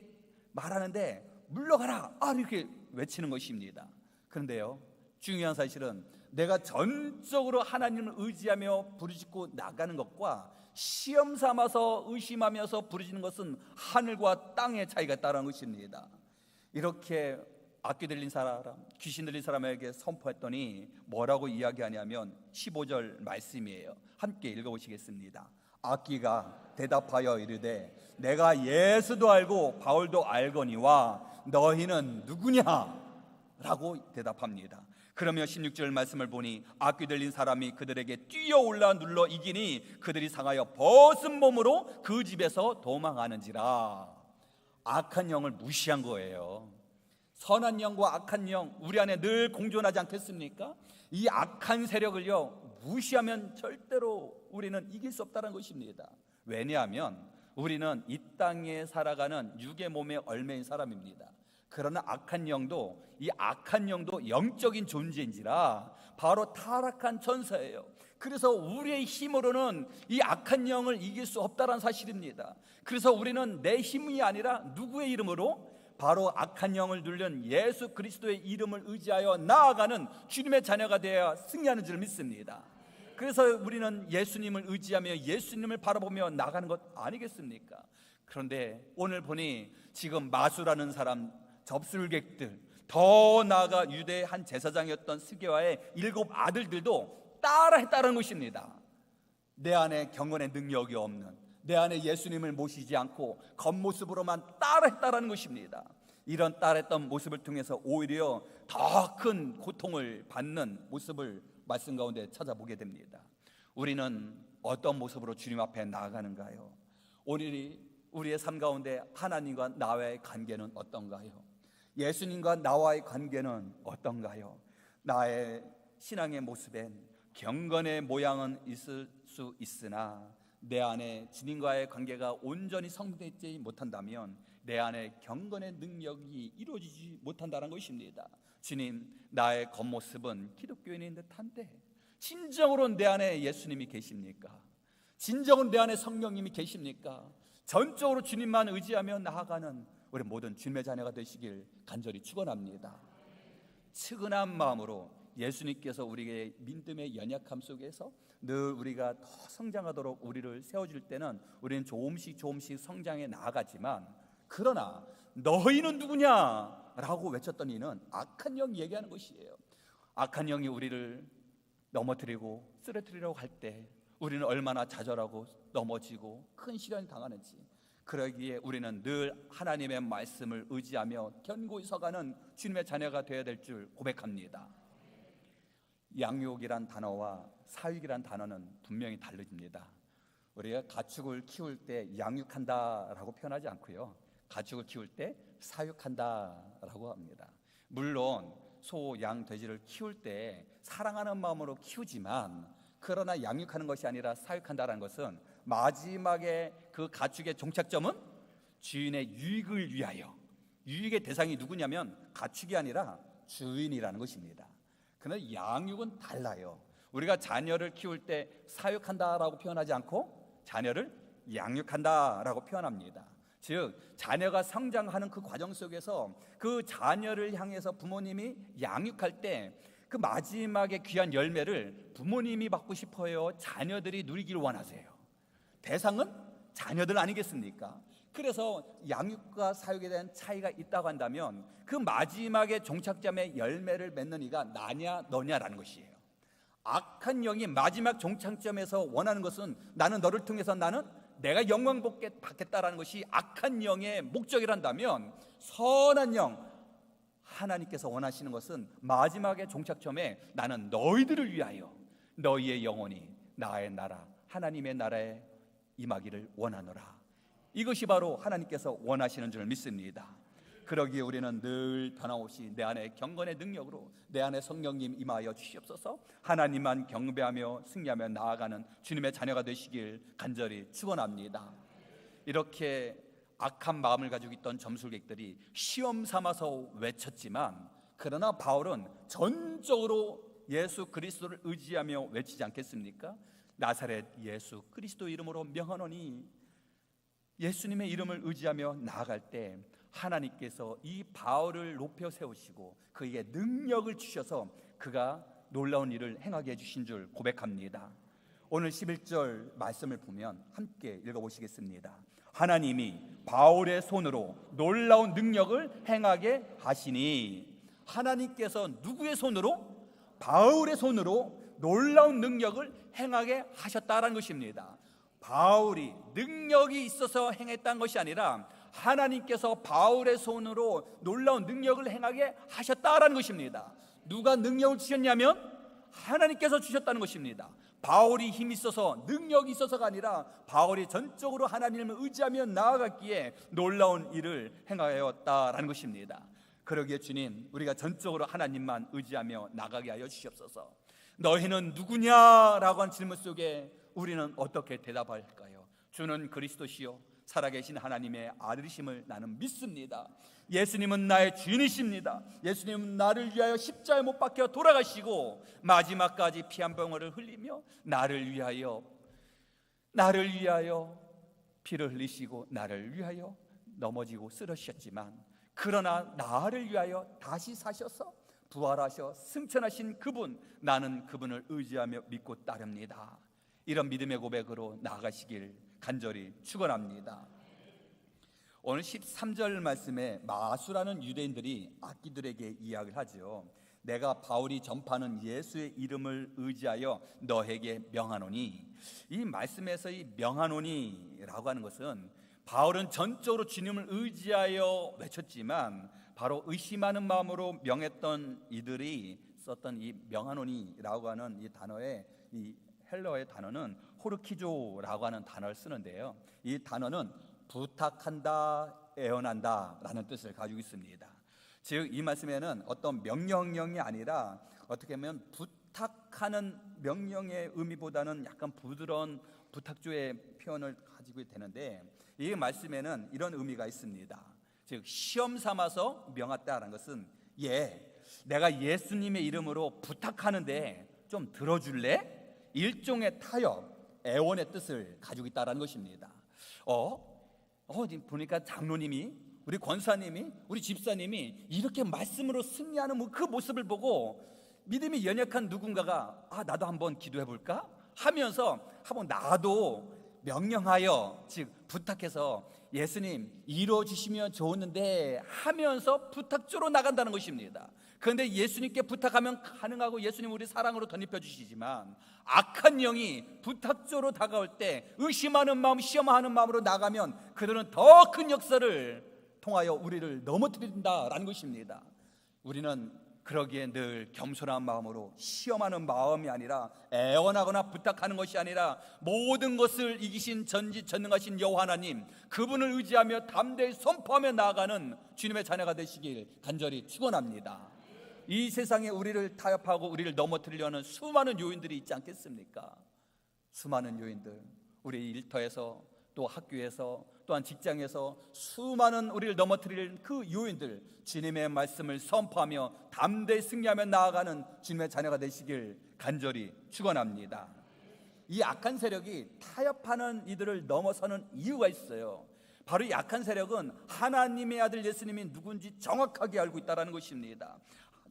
말하는데 물러가라, 이렇게 외치는 것입니다. 그런데요, 중요한 사실은 내가 전적으로 하나님을 의지하며 부르짖고 나가는 것과 시험 삼아서 의심하면서 부르짖는 것은 하늘과 땅의 차이가 있다는 것입니다. 이렇게 악귀 들린 사람, 귀신 들린 사람에게 선포했더니 뭐라고 이야기하냐면 15절 말씀이에요. 함께 읽어보시겠습니다. 악귀가 대답하여 이르되 내가 예수도 알고 바울도 알거니와 너희는 누구냐? 라고 대답합니다. 그러며 16절 말씀을 보니 악귀 들린 사람이 그들에게 뛰어올라 눌러 이기니 그들이 상하여 벗은 몸으로 그 집에서 도망하는지라. 악한 영을 무시한 거예요. 선한 영과 악한 영, 우리 안에 늘 공존하지 않겠습니까? 이 악한 세력을요, 무시하면 절대로 우리는 이길 수 없다는 것입니다. 왜냐하면 우리는 이 땅에 살아가는 육의 몸에 얽매인 사람입니다. 그러나 이 악한 영도 영적인 존재인지라 바로 타락한 천사예요. 그래서 우리의 힘으로는 이 악한 영을 이길 수 없다는 사실입니다. 그래서 우리는 내 힘이 아니라 누구의 이름으로? 바로 악한 영을 누른 예수 그리스도의 이름을 의지하여 나아가는 주님의 자녀가 되어야 승리하는 줄 믿습니다. 그래서 우리는 예수님을 의지하며 예수님을 바라보며 나가는 것 아니겠습니까? 그런데 오늘 보니 지금 마술하는 사람, 접술객들, 더 나아가 유대 한 제사장이었던 스게와의 7 아들들도 따라했다는 것입니다. 내 안에 경건의 능력이 없는, 내 안에 예수님을 모시지 않고 겉모습으로만 따라했다는 것입니다. 이런 따라했던 모습을 통해서 오히려 더 큰 고통을 받는 모습을 말씀 가운데 찾아보게 됩니다. 우리는 어떤 모습으로 주님 앞에 나아가는가요? 우리의 삶 가운데 하나님과 나와의 관계는 어떤가요? 예수님과 나와의 관계는 어떤가요? 나의 신앙의 모습엔 경건의 모양은 있을 수 있으나 내 안에 주님과의 관계가 온전히 성립되지 못한다면 내 안에 경건의 능력이 이루어지지 못한다는 것입니다. 주님, 나의 겉모습은 기독교인인 듯한데 진정으로 내 안에 예수님이 계십니까? 진정으로 내 안에 성령님이 계십니까? 전적으로 주님만 의지하며 나아가는 우리 모든 주님의 자녀가 되시길 간절히 축원합니다. 측은한 마음으로 예수님께서 우리의 믿음의 연약함 속에서 늘 우리가 더 성장하도록 우리를 세워줄 때는 우리는 조금씩 성장해 나아가지만, 그러나 너희는 누구냐? 라고 외쳤던 이는 악한 영이 얘기하는 것이에요. 악한 영이 우리를 넘어뜨리고 쓰러뜨리려고 할 때 우리는 얼마나 좌절하고 넘어지고 큰 시련이 당하는지, 그러기에 우리는 늘 하나님의 말씀을 의지하며 견고히 서가는 주님의 자녀가 되어야 될 줄 고백합니다. 양육이란 단어와 사육이란 단어는 분명히 다릅니다. 우리가 가축을 키울 때 양육한다라고 표현하지 않고요, 가축을 키울 때 사육한다라고 합니다. 물론 소, 양, 돼지를 키울 때 사랑하는 마음으로 키우지만, 그러나 양육하는 것이 아니라 사육한다는 것은 마지막에 그 가축의 종착점은 주인의 유익을 위하여, 유익의 대상이 누구냐면 가축이 아니라 주인이라는 것입니다. 그러나 양육은 달라요. 우리가 자녀를 키울 때 사육한다라고 표현하지 않고 자녀를 양육한다라고 표현합니다. 즉 자녀가 성장하는 그 과정 속에서 그 자녀를 향해서 부모님이 양육할 때 그 마지막에 귀한 열매를 부모님이 받고 싶어요? 자녀들이 누리기를 원하세요? 대상은 자녀들 아니겠습니까? 그래서 양육과 사육에 대한 차이가 있다고 한다면 그 마지막에 종착점의 열매를 맺는 이가 나냐 너냐라는 것이에요. 악한 영이 마지막 종착점에서 원하는 것은 나는 너를 통해서 나는 내가 영광 받겠다라는 것이 악한 영의 목적이란다면, 선한 영 하나님께서 원하시는 것은 마지막의 종착점에 나는 너희들을 위하여 너희의 영혼이 나의 나라 하나님의 나라에 임하기를 원하노라. 이것이 바로 하나님께서 원하시는 줄 믿습니다. 그러기에 우리는 늘 변함없이 내 안에 경건의 능력으로 내 안에 성령님 임하여 주시옵소서. 하나님만 경배하며 승리하며 나아가는 주님의 자녀가 되시길 간절히 축원합니다. 이렇게 악한 마음을 가지고 있던 점술객들이 시험 삼아서 외쳤지만, 그러나 바울은 전적으로 예수 그리스도를 의지하며 외치지 않겠습니까? 나사렛 예수 그리스도 이름으로 명하노니, 예수님의 이름을 의지하며 나아갈 때 하나님께서 이 바울을 높여 세우시고 그에게 능력을 주셔서 그가 놀라운 일을 행하게 해주신 줄 고백합니다. 오늘 11절 말씀을 보면 함께 읽어보시겠습니다. 하나님이 바울의 손으로 놀라운 능력을 행하게 하시니, 하나님께서 누구의 손으로? 바울의 손으로 놀라운 능력을 행하게 하셨다라는 것입니다. 바울이 능력이 있어서 행했다는 것이 아니라 하나님께서 바울의 손으로 놀라운 능력을 행하게 하셨다라는 것입니다. 누가 능력을 주셨냐면 하나님께서 주셨다는 것입니다. 바울이 힘이 있어서 능력이 있어서가 아니라 바울이 전적으로 하나님을 의지하며 나아갔기에 놀라운 일을 행하였다라는 것입니다. 그러기에 주님, 우리가 전적으로 하나님만 의지하며 나가게 하여 주시옵소서. 너희는 누구냐라고 한 질문 속에 우리는 어떻게 대답할까요? 주는 그리스도시요 살아계신 하나님의 아들이심을 나는 믿습니다. 예수님은 나의 주인이십니다. 예수님은 나를 위하여 십자가에 못 박혀 돌아가시고 마지막까지 피 한 방울을 흘리며 나를 위하여 피를 흘리시고 나를 위하여 넘어지고 쓰러지셨지만, 그러나 나를 위하여 다시 사셔서 부활하셔 승천하신 그분, 나는 그분을 의지하며 믿고 따릅니다. 이런 믿음의 고백으로 나아가시길 간절히 축원합니다. 오늘 13절 말씀에 마수라는 유대인들이 악기들에게 이야기를 하죠. 내가 바울이 전파하는 예수의 이름을 의지하여 너에게 명하노니, 이 말씀에서 이 명하노니라고 하는 것은 바울은 전적으로 주님을 의지하여 외쳤지만 바로 의심하는 마음으로 명했던 이들이 썼던 이 명하노니라고 하는 이 단어의 이 헬러의 단어는 호르키조라고 하는 단어를 쓰는데요, 이 단어는 부탁한다, 애원한다 라는 뜻을 가지고 있습니다. 즉 이 말씀에는 어떤 명령형이 아니라 어떻게 보면 부탁하는 명령의 의미보다는 약간 부드러운 부탁조의 표현을 가지고 되는데, 이 말씀에는 이런 의미가 있습니다. 즉 시험 삼아서 명했다라는 것은, 내가 예수님의 이름으로 부탁하는데 좀 들어줄래? 일종의 타협, 애원의 뜻을 가지고 있다는 것입니다. 보니까 장로님이, 우리 권사님이, 우리 집사님이 이렇게 말씀으로 승리하는 그 모습을 보고 믿음이 연약한 누군가가 나도 한번 기도해볼까? 하면서 한번 나도 명령하여, 즉 부탁해서 예수님 이루어주시면 좋았는데 하면서 부탁조로 나간다는 것입니다. 그런데 예수님께 부탁하면 가능하고 예수님 우리 사랑으로 덧입혀 주시지만, 악한 영이 부탁조로 다가올 때 의심하는 마음, 시험하는 마음으로 나가면 그들은 더 큰 역사를 통하여 우리를 넘어뜨린다라는 것입니다. 우리는 그러기에 늘 겸손한 마음으로, 시험하는 마음이 아니라 애원하거나 부탁하는 것이 아니라 모든 것을 이기신 전지전능하신 여호와 하나님, 그분을 의지하며 담대히 선포하며 나아가는 주님의 자녀가 되시길 간절히 축원합니다. 이 세상에 우리를 타협하고 우리를 넘어뜨리려는 수많은 요인들이 있지 않겠습니까? 수많은 요인들, 우리 일터에서, 또 학교에서, 또한 직장에서 수많은 우리를 넘어뜨릴 그 요인들, 주님의 말씀을 선포하며 담대히 승리하며 나아가는 주님의 자녀가 되시길 간절히 축원합니다. 이 악한 세력이 타협하는 이들을 넘어서는 이유가 있어요. 바로 이 악한 세력은 하나님의 아들 예수님이 누군지 정확하게 알고 있다는 것입니다.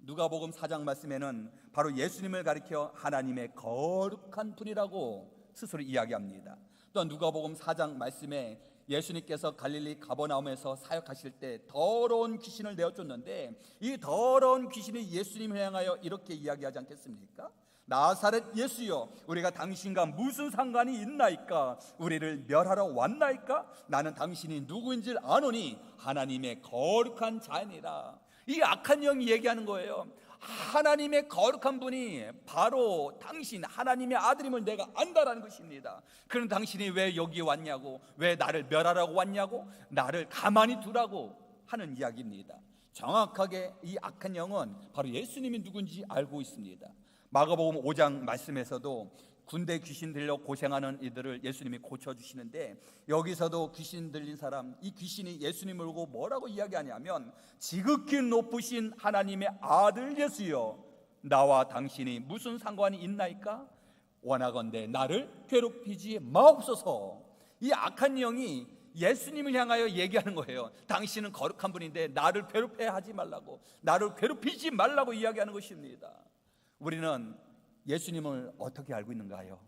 누가복음 4장 말씀에는 바로 예수님을 가리켜 하나님의 거룩한 분이라고 스스로 이야기합니다. 또 누가복음 4장 말씀에 예수님께서 갈릴리 가버나움에서 사역하실 때 더러운 귀신을 내어쫓는데 이 더러운 귀신이 예수님을 향하여 이렇게 이야기하지 않겠습니까? 나사렛 예수여, 우리가 당신과 무슨 상관이 있나이까? 우리를 멸하러 왔나이까? 나는 당신이 누구인지 아노니 하나님의 거룩한 자니라. 이 악한 영이 얘기하는 거예요. 하나님의 거룩한 분이 바로 당신 하나님의 아들임을 내가 안다라는 것입니다. 그럼 당신이 왜 여기 왔냐고, 왜 나를 멸하라고 왔냐고, 나를 가만히 두라고 하는 이야기입니다. 정확하게 이 악한 영은 바로 예수님이 누군지 알고 있습니다. 마가복음 5장 말씀에서도 군대 귀신 들려 고생하는 이들을 예수님이 고쳐주시는데, 여기서도 귀신 들린 사람, 이 귀신이 예수님을 보고 뭐라고 이야기하냐면, 지극히 높으신 하나님의 아들 예수여, 나와 당신이 무슨 상관이 있나이까? 원하건대 나를 괴롭히지 마옵소서. 이 악한 영이 예수님을 향하여 얘기하는 거예요. 당신은 거룩한 분인데 나를 괴롭혀 하지 말라고, 나를 괴롭히지 말라고 이야기하는 것입니다. 우리는 예수님을 어떻게 알고 있는가요?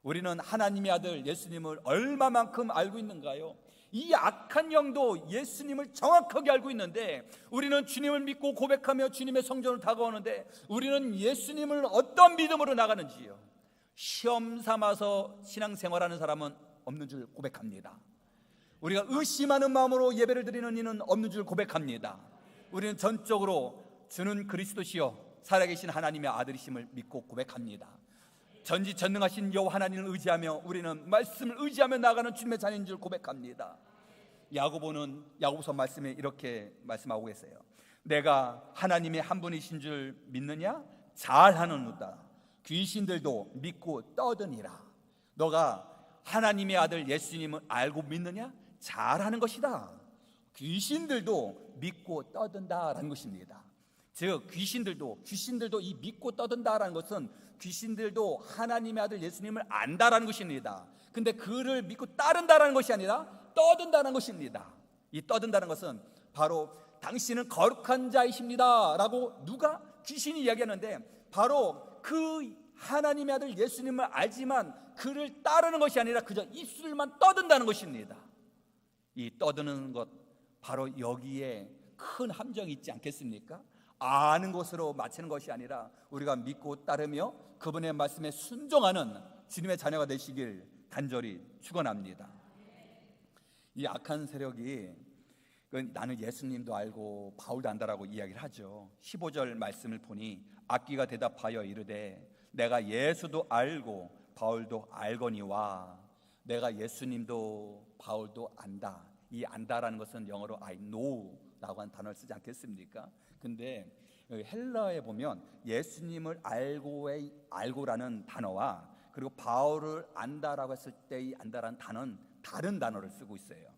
우리는 하나님의 아들 예수님을 얼마만큼 알고 있는가요? 이 악한 영도 예수님을 정확하게 알고 있는데, 우리는 주님을 믿고 고백하며 주님의 성전을 다가오는데 우리는 예수님을 어떤 믿음으로 나가는지요? 시험 삼아서 신앙생활하는 사람은 없는 줄 고백합니다. 우리가 의심하는 마음으로 예배를 드리는 이는 없는 줄 고백합니다. 우리는 전적으로 주는 그리스도시요 살아계신 하나님의 아들이심을 믿고 고백합니다. 전지전능하신 여호와 하나님을 의지하며 우리는 말씀을 의지하며 나가는 주님의 자녀인 줄 고백합니다. 야고보는 야고보서 말씀에 이렇게 말씀하고 계세요. 내가 하나님의 한 분이신 줄 믿느냐? 잘하느니라. 귀신들도 믿고 떠드니라. 너가 하나님의 아들 예수님을 알고 믿느냐? 잘하는 것이다. 귀신들도 믿고 떠든다라는 것입니다. 즉 귀신들도 이 믿고 떠든다라는 것은 귀신들도 하나님의 아들 예수님을 안다라는 것입니다. 근데 그를 믿고 따른다라는 것이 아니라 떠든다는 것입니다. 이 떠든다는 것은 바로 당신은 거룩한 자이십니다 라고 누가? 귀신이 이야기하는데, 바로 그 하나님의 아들 예수님을 알지만 그를 따르는 것이 아니라 그저 입술만 떠든다는 것입니다. 이 떠드는 것, 바로 여기에 큰 함정이 있지 않겠습니까? 아는 것으로 마치는 것이 아니라 우리가 믿고 따르며 그분의 말씀에 순종하는 주님의 자녀가 되시길 간절히 축원합니다. 이 악한 세력이 나는 예수님도 알고 바울도 안다라고 이야기를 하죠. 15절 말씀을 보니 악기가 대답하여 이르되 내가 예수도 알고 바울도 알거니와. 내가 예수님도 바울도 안다. 이 안다라는 것은 영어로 I know 라고 하는 단어를 쓰지 않겠습니까? 근데 헬라어에 보면 예수님을 알고라는 단어와 그리고 바울을 안다라고 했을 때의 안다라는 단어는 다른 단어를 쓰고 있어요.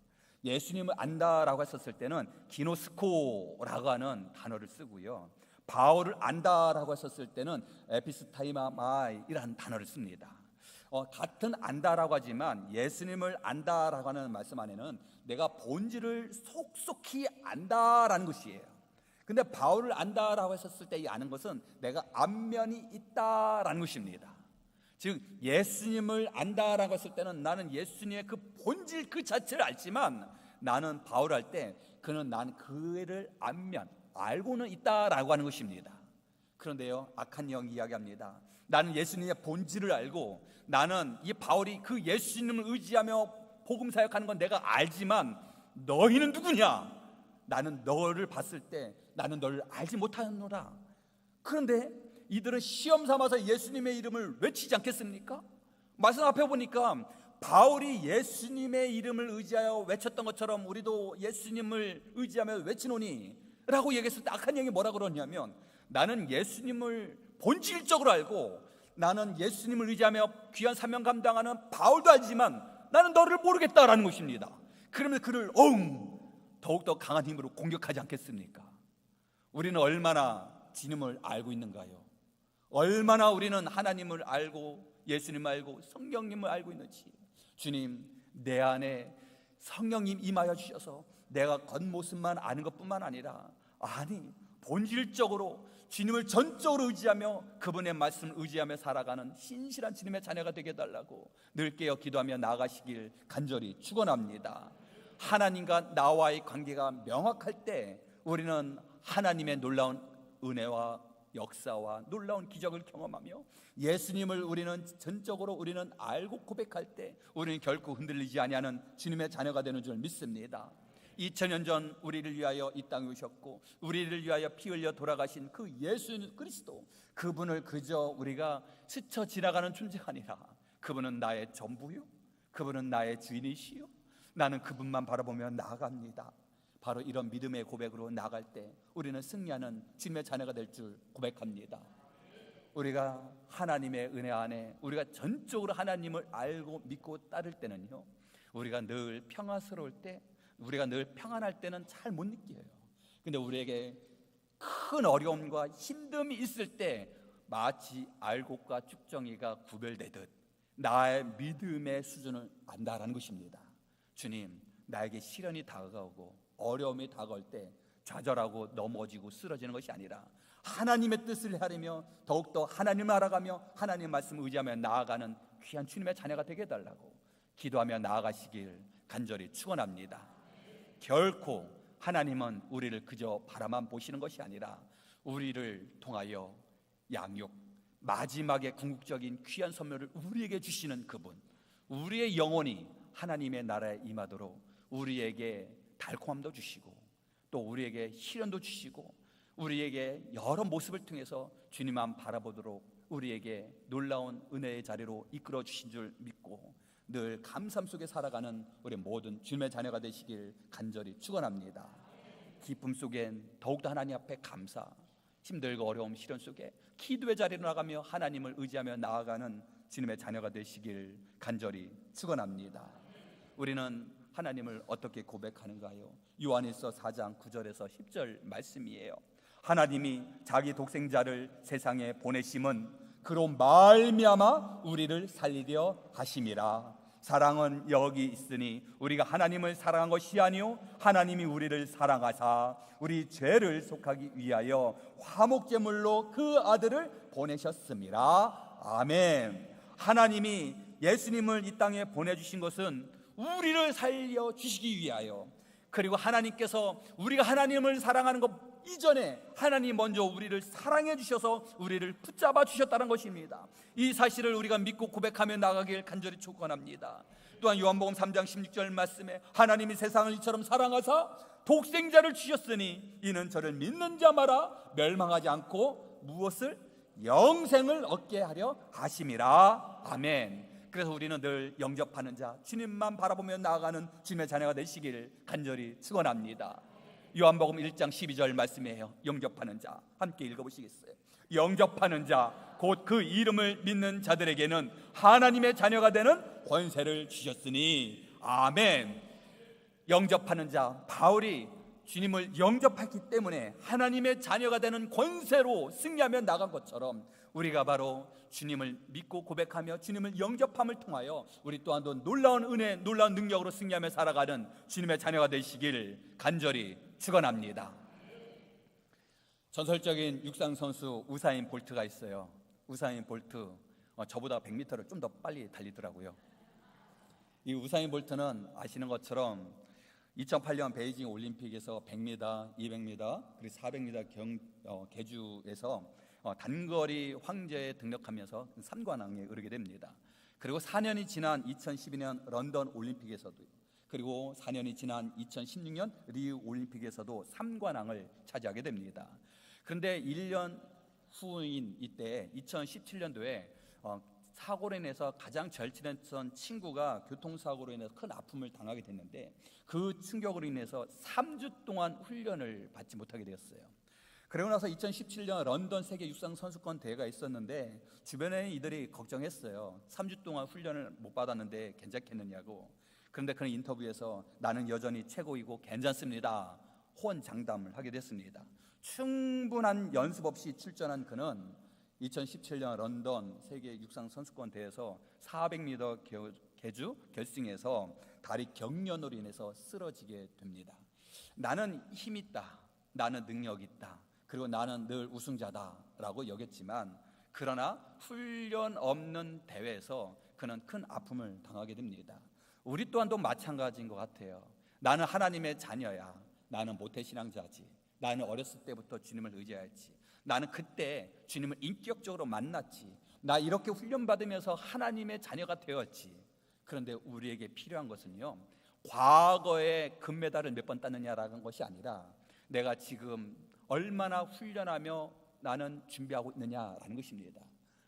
예수님을 안다라고 했었을 때는 기노스코라고 하는 단어를 쓰고요, 바울을 안다라고 했었을 때는 에피스타이마이라는 단어를 씁니다. 같은 안다라고 하지만 예수님을 안다라고 하는 말씀 안에는 내가 본질을 속속히 안다라는 것이에요. 근데 바울을 안다라고 했었을 때 이 아는 것은 내가 안면이 있다라는 것입니다. 즉 예수님을 안다라고 했을 때는 나는 예수님의 그 본질 그 자체를 알지만, 나는 바울 할 때 그는 난 그를 안면 알고는 있다라고 하는 것입니다. 그런데요, 악한 영이 이야기합니다. 나는 예수님의 본질을 알고, 나는 이 바울이 그 예수님을 의지하며 복음 사역하는 건 내가 알지만 너희는 누구냐? 나는 너를 봤을 때 나는 너를 알지 못하노라. 그런데 이들은 시험 삼아서 예수님의 이름을 외치지 않겠습니까? 말씀 앞에 보니까 바울이 예수님의 이름을 의지하여 외쳤던 것처럼 우리도 예수님을 의지하며 외치노니 라고 얘기했을 때 악한 영이 뭐라 그러냐면, 나는 예수님을 본질적으로 알고 나는 예수님을 의지하며 귀한 사명 감당하는 바울도 알지만 나는 너를 모르겠다라는 것입니다. 그러면 그를 더욱더 강한 힘으로 공격하지 않겠습니까? 우리는 얼마나 주님을 알고 있는가요? 얼마나 우리는 하나님을 알고 예수님을 알고 성령님을 알고 있는지. 주님, 내 안에 성령님 임하여 주셔서 내가 겉모습만 아는 것뿐만 아니라 본질적으로 주님을 전적으로 의지하며 그분의 말씀을 의지하며 살아가는 신실한 주님의 자녀가 되게 해달라고 늘 깨어 기도하며 나아가시길 간절히 축원합니다. 하나님과 나와의 관계가 명확할 때 우리는 하나님의 놀라운 은혜와 역사와 놀라운 기적을 경험하며 예수님을 우리는 전적으로 우리는 알고 고백할 때 우리는 결코 흔들리지 아니하는 주님의 자녀가 되는 줄 믿습니다. 2000년 전 우리를 위하여 이 땅에 오셨고 우리를 위하여 피 흘려 돌아가신 그 예수 그리스도, 그분을 그저 우리가 스쳐 지나가는 존재가 아니라 그분은 나의 전부요, 그분은 나의 주인이시요, 나는 그분만 바라보며 나아갑니다. 바로 이런 믿음의 고백으로 나아갈 때 우리는 승리하는 주님의 자녀가 될 줄 고백합니다. 우리가 하나님의 은혜 안에 우리가 전적으로 하나님을 알고 믿고 따를 때는요, 우리가 늘 평화스러울 때, 우리가 늘 평안할 때는 잘 못 느껴요. 근데 우리에게 큰 어려움과 힘듦이 있을 때 마치 알곡과 쭉정이가 구별되듯 나의 믿음의 수준을 안다라는 것입니다. 주님, 나에게 시련이 다가오고 어려움이 다가올 때 좌절하고 넘어지고 쓰러지는 것이 아니라 하나님의 뜻을 헤아리며 더욱더 하나님을 알아가며 하나님의 말씀을 의지하며 나아가는 귀한 주님의 자녀가 되게 해달라고 기도하며 나아가시길 간절히 축원합니다. 결코 하나님은 우리를 그저 바라만 보시는 것이 아니라 우리를 통하여 양육, 마지막에 궁극적인 귀한 선물을 우리에게 주시는 그분, 우리의 영혼이 하나님의 나라에 임하도록 우리에게 달콤함도 주시고 또 우리에게 시련도 주시고 우리에게 여러 모습을 통해서 주님만 바라보도록 우리에게 놀라운 은혜의 자리로 이끌어 주신 줄 믿고 늘 감사함 속에 살아가는 우리 모든 주님의 자녀가 되시길 간절히 축원합니다. 기쁨 속엔 더욱더 하나님 앞에 감사, 힘들고 어려움 시련 속에 기도의 자리로 나가며 하나님을 의지하며 나아가는 주님의 자녀가 되시길 간절히 축원합니다. 우리는 하나님을 어떻게 고백하는가요? 요한일서 4장 9절에서 10절 말씀이에요. 하나님이 자기 독생자를 세상에 보내심은 그로 말미암아 우리를 살리려 하심이라. 사랑은 여기 있으니 우리가 하나님을 사랑한 것이 아니요 하나님이 우리를 사랑하사 우리 죄를 속하기 위하여 화목제물로 그 아들을 보내셨습니다. 아멘. 하나님이 예수님을 이 땅에 보내주신 것은 우리를 살려주시기 위하여, 그리고 하나님께서 우리가 하나님을 사랑하는 것 이전에 하나님 먼저 우리를 사랑해 주셔서 우리를 붙잡아 주셨다는 것입니다. 이 사실을 우리가 믿고 고백하며 나가길 간절히 축원합니다. 또한 요한복음 3장 16절 말씀에 하나님이 세상을 이처럼 사랑하사 독생자를 주셨으니 이는 저를 믿는 자마다 멸망하지 않고 무엇을? 영생을 얻게 하려 하심이라. 아멘. 그래서 우리는 늘 영접하는 자, 주님만 바라보며 나아가는 주님의 자녀가 되시길 간절히 축원합니다. 요한복음 1장 12절 말씀이에요. 영접하는 자, 함께 읽어보시겠어요? 영접하는 자, 곧 그 이름을 믿는 자들에게는 하나님의 자녀가 되는 권세를 주셨으니. 아멘. 영접하는 자, 바울이 주님을 영접했기 때문에 하나님의 자녀가 되는 권세로 승리하며 나간 것처럼 우리가 바로 주님을 믿고 고백하며 주님을 영접함을 통하여 우리 또한도 놀라운 은혜, 놀라운 능력으로 승리하며 살아가는 주님의 자녀가 되시길 간절히 축원합니다. 전설적인 육상 선수 우사인 볼트가 있어요. 우사인 볼트, 저보다 100m를 좀 더 빨리 달리더라고요. 이 우사인 볼트는 아시는 것처럼 2008년 베이징 올림픽에서 100m, 200m, 그리고 400m 계주에서 단거리 황제에 등록하면서 3관왕에 오르게 됩니다. 그리고 4년이 지난 2012년 런던 올림픽에서도, 그리고 4년이 지난 2016년 리우 올림픽에서도 3관왕을 차지하게 됩니다. 그런데 1년 후인 이때 2017년도에 사고로 인해서 가장 절친했던 친구가 교통사고로 인해서 큰 아픔을 당하게 됐는데 그 충격으로 인해서 3주 동안 훈련을 받지 못하게 되었어요. 그러고 나서 2017년 런던 세계 육상 선수권 대회가 있었는데 주변에 이들이 걱정했어요. 3주 동안 훈련을 못 받았는데 괜찮겠느냐고. 그런데 그는 인터뷰에서 나는 여전히 최고이고 괜찮습니다, 호언장담을 하게 됐습니다. 충분한 연습 없이 출전한 그는 2017년 런던 세계 육상 선수권 대회에서 400m 계주 결승에서 다리 경련으로 인해서 쓰러지게 됩니다. 나는 힘 있다, 나는 능력 있다, 그리고 나는 늘 우승자다라고 여겼지만, 그러나 훈련 없는 대회에서 그는 큰 아픔을 당하게 됩니다. 우리 또한도 마찬가지인 것 같아요. 나는 하나님의 자녀야. 나는 모태신앙자지. 나는 어렸을 때부터 주님을 의지했지. 나는 그때 주님을 인격적으로 만났지. 나 이렇게 훈련받으면서 하나님의 자녀가 되었지. 그런데 우리에게 필요한 것은요, 과거에 금메달을 몇 번 땄느냐라는 것이 아니라 내가 지금 얼마나 훈련하며 나는 준비하고 있느냐라는 것입니다.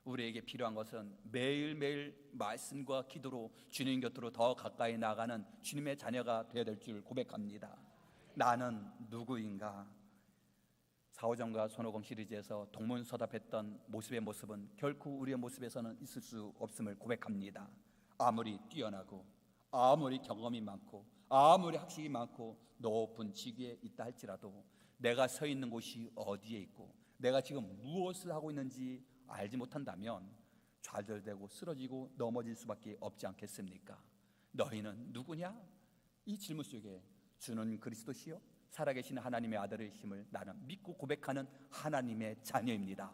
우리에게 필요한 것은 매일매일 말씀과 기도로 주님 곁으로 더 가까이 나가는 주님의 자녀가 되어야 될 줄 고백합니다. 나는 누구인가? 사오정과 손오공 시리즈에서 동문서답했던 모습의 모습은 결코 우리의 모습에서는 있을 수 없음을 고백합니다. 아무리 뛰어나고 아무리 경험이 많고 아무리 학식이 많고 높은 직위에 있다 할지라도 내가 서 있는 곳이 어디에 있고 내가 지금 무엇을 하고 있는지 알지 못한다면 좌절되고 쓰러지고 넘어질 수밖에 없지 않겠습니까? 너희는 누구냐? 이 질문 속에 주는 그리스도시요 살아계신 하나님의 아들이심을 나는 믿고 고백하는 하나님의 자녀입니다.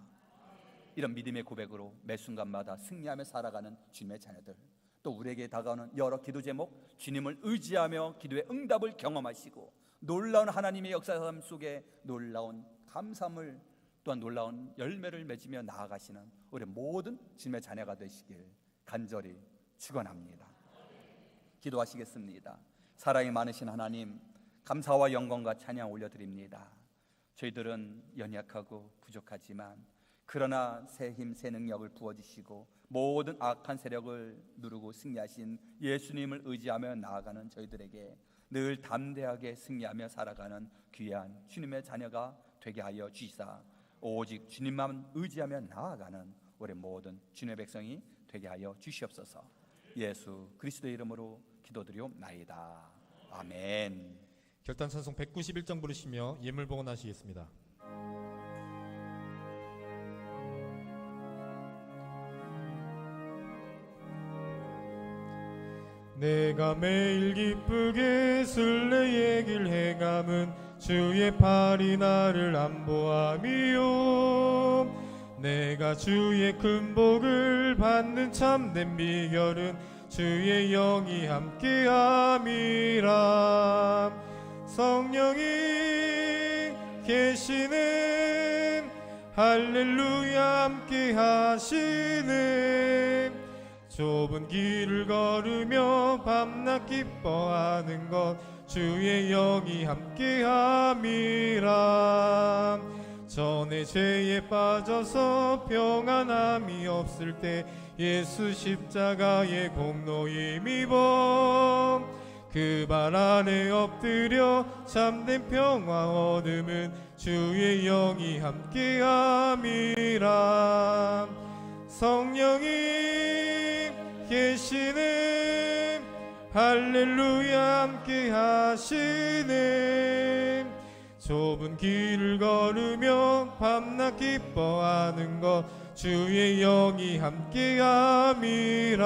이런 믿음의 고백으로 매 순간마다 승리하며 살아가는 주님의 자녀들, 또 우리에게 다가오는 여러 기도 제목, 주님을 의지하며 기도의 응답을 경험하시고 놀라운 하나님의 역사삶 속에 놀라운 감사함을 또한 놀라운 열매를 맺으며 나아가시는 우리 모든 주님의 자녀가 되시길 간절히 축원합니다. 기도하시겠습니다. 사랑이 많으신 하나님, 감사와 영광과 찬양 올려드립니다. 저희들은 연약하고 부족하지만 그러나 새 힘, 새 능력을 부어주시고 모든 악한 세력을 누르고 승리하신 예수님을 의지하며 나아가는 저희들에게 늘 담대하게 승리하며 살아가는 귀한 주님의 자녀가 되게 하여 주시사 오직 주님만 의지하며 나아가는 우리 모든 주님의 백성이 되게 하여 주시옵소서. 예수 그리스도의 이름으로 기도드리옵나이다. 아멘. 결단 찬송 191장 부르시며 예물 봉헌하시겠습니다. 내가 매일 기쁘게 순례의 길 행함은 주의 팔이 나를 안보함이요. 내가 주의 큰 복을 받는 참된 비결은 주의 영이 함께함이라. 성령이 계시는 할렐루야 함께 하시는 좁은 길을 걸으며 밤낮 기뻐하는 것 주의 영이 함께함이라. 전에 죄에 빠져서 평안함이 없을 때 예수 십자가의 공로 힘입어 그 발 아래 엎드려 참된 평화 얻음은 주의 영이 함께함이라. 성령이 계시는 할렐루야 함께 하시는 좁은 길을 걸으며 밤낮 기뻐하는 것 주의 영이 함께함이라.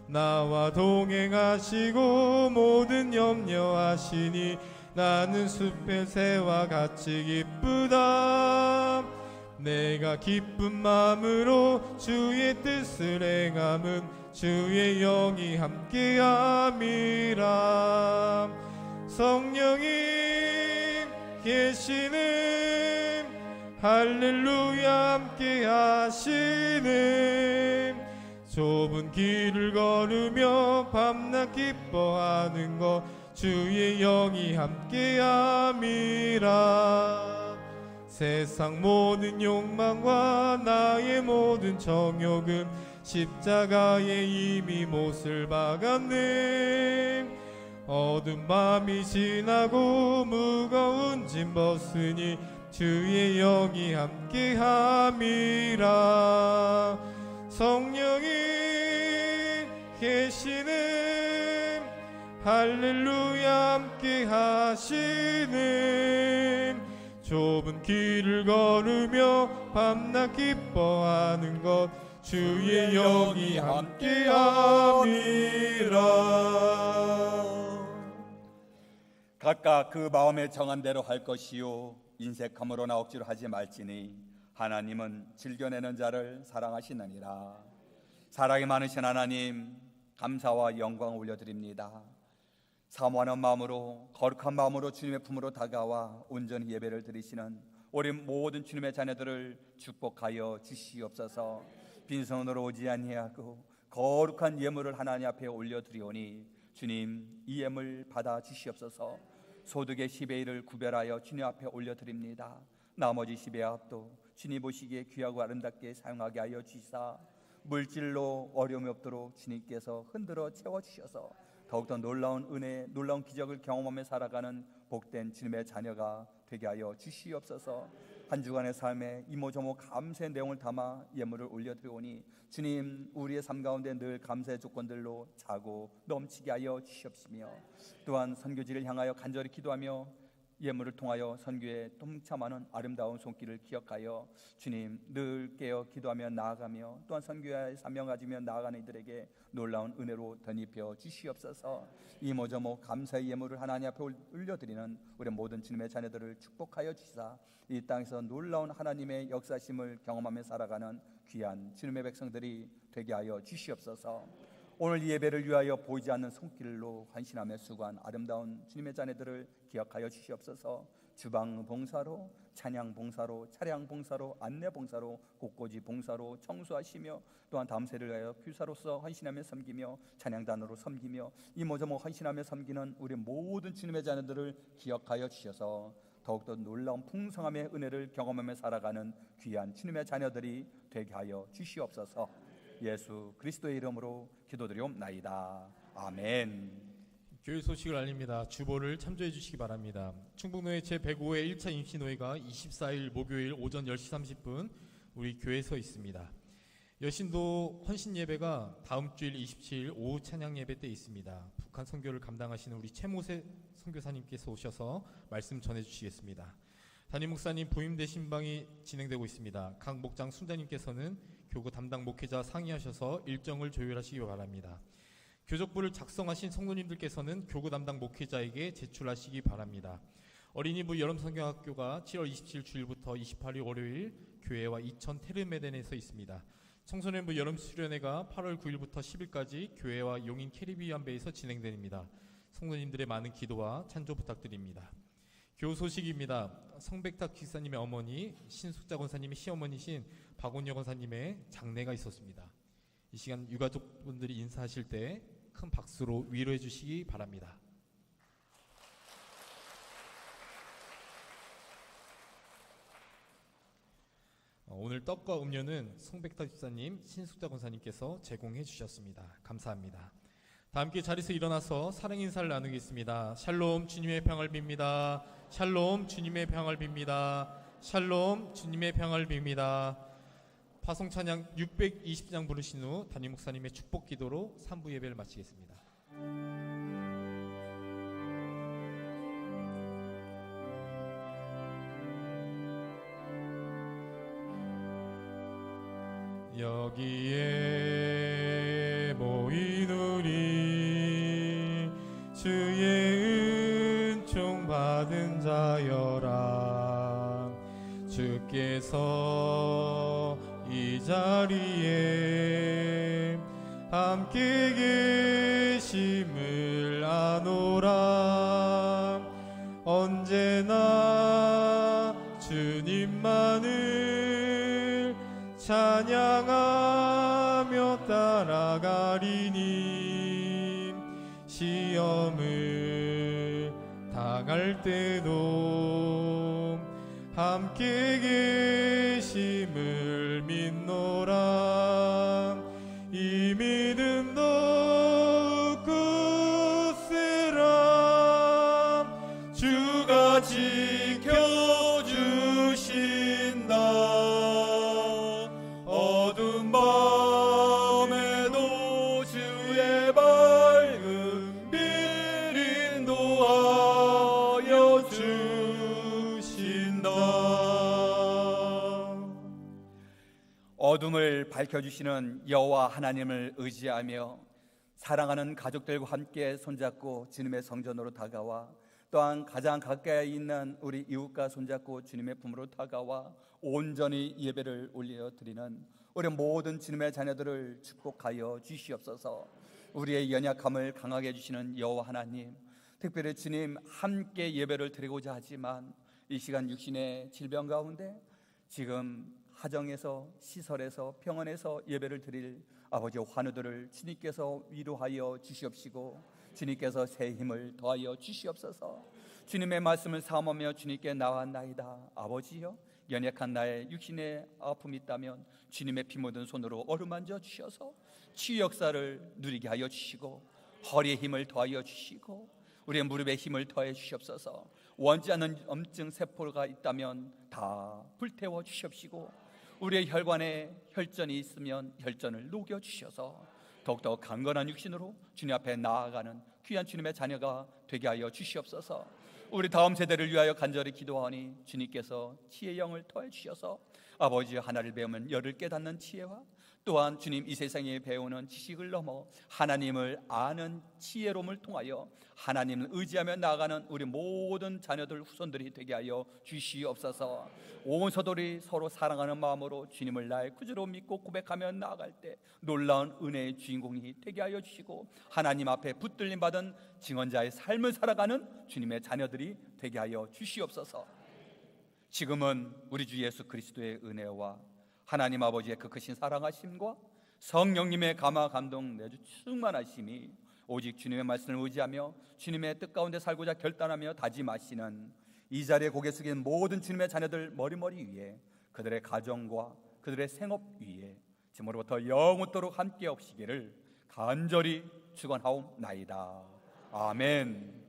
나와 동행하시고 모든 염려하시니 나는 숲의 새와 같이 기쁘다. 내가 기쁜 마음으로 주의 뜻을 행함은 주의 영이 함께함이라. 성령이 계시는 할렐루야 함께 하시는 좁은 길을 걸으며 밤낮 기뻐하는 것 주의 영이 함께함이라. 세상 모든 욕망과 나의 모든 정욕은 십자가에 이미 못을 박았네. 어두운 밤이 지나고 무거운 짐 벗으니 주의 영이 함께함이라. 성령이 계시는 할렐루야 함께 하시는 좁은 길을 걸으며 밤낮 기뻐하는 것 주의 영이 함께함이라. 각각 그 마음에 정한 대로 할 것이요 인색함으로나 억지로 하지 말지니 하나님은 즐겨내는 자를 사랑하시느니라. 사랑이 많으신 하나님, 감사와 영광을 올려드립니다. 사모하는 마음으로, 거룩한 마음으로 주님의 품으로 다가와 온전히 예배를 드리시는 우리 모든 주님의 자녀들을 축복하여 주시옵소서. 빈손으로 오지 아니하고 거룩한 예물을 하나님 앞에 올려드리오니 주님, 이 예물 받아 주시옵소서. 소득의 10의 1을 구별하여 주님 앞에 올려드립니다. 나머지 10의 합도 주님 보시기에 귀하고 아름답게 사용하게 하여 주시사 물질로 어려움이 없도록 주님께서 흔들어 채워주셔서 더욱더 놀라운 은혜, 놀라운 기적을 경험하며 살아가는 복된 주님의 자녀가 되게 하여 주시옵소서. 한 주간의 삶에 이모저모 감사의 내용을 담아 예물을 올려드리오니 주님, 우리의 삶 가운데 늘 감사의 조건들로 차고 넘치게 하여 주시옵시며, 또한 선교지를 향하여 간절히 기도하며 예물을 통하여 선교에 동참하는 아름다운 손길을 기억하여 주님, 늘 깨어 기도하며 나아가며 또한 선교의 사명 가지며 나아가는 이들에게 놀라운 은혜로 덧입혀 주시옵소서. 이모저모 감사의 예물을 하나님 앞에 올려드리는 우리 모든 주님의 자녀들을 축복하여 주시사 이 땅에서 놀라운 하나님의 역사심을 경험하며 살아가는 귀한 주님의 백성들이 되게 하여 주시옵소서. 오늘 이 예배를 위하여 보이지 않는 손길로 헌신하며 수고한 아름다운 주님의 자녀들을 기억하여 주시옵소서. 주방 봉사로, 찬양 봉사로, 차량 봉사로, 안내 봉사로, 곳곳이 봉사로 청소하시며 또한 다음 세를 위하여 교사로서 헌신하며 섬기며 찬양단으로 섬기며 이모저모 헌신하며 섬기는 우리 모든 주님의 자녀들을 기억하여 주셔서 더욱더 놀라운 풍성함의 은혜를 경험하며 살아가는 귀한 주님의 자녀들이 되게 하여 주시옵소서. 예수 그리스도의 이름으로 기도드리옵나이다. 아멘. 교회 소식을 알립니다. 주보를 참조해 주시기 바랍니다. 충북노회 제105회 1차 임시노회가 24일 목요일 오전 10시 30분 우리 교회에 있습니다. 여신도 헌신 예배가 다음 주일 27일 오후 찬양 예배 때 있습니다. 북한 선교를 감당하시는 우리 최모세 선교사님께서 오셔서 말씀 전해 주시겠습니다. 담임 목사님 부임대 신방이 진행되고 있습니다. 각 목장 순자님께서는 교구 담당 목회자 상의하셔서 일정을 조율하시기 바랍니다. 교적부를 작성하신 성도님들께서는 교구 담당 목회자에게 제출하시기 바랍니다. 어린이부 여름성경학교가 7월 27일 주일부터 28일 월요일 교회와 이천 테르메덴에서 있습니다. 청소년부 여름수련회가 8월 9일부터 10일까지 교회와 용인 캐리비안베이에서 진행됩니다. 성도님들의 많은 기도와 찬조 부탁드립니다. 교우 소식입니다. 성백탁 기사님의 어머니 신숙자 권사님의 시어머니신 박원여 권사님의 장례가 있었습니다. 이 시간 유가족분들이 인사하실 때 큰 박수로 위로해 주시기 바랍니다. 오늘 떡과 음료는 성백탁 집사님, 신숙자 권사님께서 제공해 주셨습니다. 감사합니다. 다 함께 자리에서 일어나서 사랑 인사를 나누겠습니다. 샬롬 주님의 평을 빕니다. 샬롬 주님의 평을 빕니다. 샬롬 주님의 평을 빕니다. 파송 찬양 620장 부르신 후 담임 목사님의 축복 기도로 3부 예배를 마치겠습니다. 여기에 모인 우리 주의 은총 받은 자여라. 주께서 이 자리에 함께 계심을 아노라. 언제나 주님만을 찬양하며 따라가리니 시험을 당할 때도 함께 계심을 믿노라. 이 믿음 더욱 굳세라. 주가 지켜주신다. 어두운 밤에도 주의 밝은 빛 인도하여 주신다. 어둠을 밝혀주시는 여호와 하나님을 의지하며 사랑하는 가족들과 함께 손잡고 주님의 성전으로 다가와 또한 가장 가까이 있는 우리 이웃과 손잡고 주님의 품으로 다가와 온전히 예배를 올려드리는 우리 모든 주님의 자녀들을 축복하여 주시옵소서. 우리의 연약함을 강하게 해주시는 여호와 하나님, 특별히 주님 함께 예배를 드리고자 하지만 이 시간 육신의 질병 가운데 지금 가정에서, 시설에서, 병원에서 예배를 드릴 아버지 환우들을 주님께서 위로하여 주시옵시고 주님께서 새 힘을 더하여 주시옵소서. 주님의 말씀을 사모하며 주님께 나왔나이다. 아버지여, 연약한 나의 육신의 아픔이 있다면 주님의 피 묻은 손으로 어루만져 주셔서 치유 역사를 누리게 하여 주시고 허리에 힘을 더하여 주시고 우리의 무릎에 힘을 더해 주시옵소서. 원치 않는 염증 세포가 있다면 다 불태워 주시옵시고 우리의 혈관에 혈전이 있으면 혈전을 녹여 주셔서 더욱더 강건한 육신으로 주님 앞에 나아가는 귀한 주님의 자녀가 되게 하여 주시옵소서. 우리 다음 세대를 위하여 간절히 기도하니 주님께서 지혜의 영을 더해 주셔서 아버지 하나를 배우면 열을 깨닫는 지혜와 또한 주님 이 세상에 배우는 지식을 넘어 하나님을 아는 지혜로움을 통하여 하나님을 의지하며 나아가는 우리 모든 자녀들 후손들이 되게 하여 주시옵소서. 온 서돌이 서로 사랑하는 마음으로 주님을 나의 구주로 믿고 고백하며 나아갈 때 놀라운 은혜의 주인공이 되게 하여 주시고 하나님 앞에 붙들림 받은 증언자의 삶을 살아가는 주님의 자녀들이 되게 하여 주시옵소서. 지금은 우리 주 예수 그리스도의 은혜와 하나님 아버지의 그 크신 사랑하심과 성령님의 감화 감동 내주 충만하심이 오직 주님의 말씀을 의지하며 주님의 뜻 가운데 살고자 결단하며 다짐하시는 이 자리에 고개 숙인 모든 주님의 자녀들 머리머리 위에 그들의 가정과 그들의 생업 위에 지금으로부터 영원토록 함께 없시기를 간절히 축원하옵나이다. 아멘.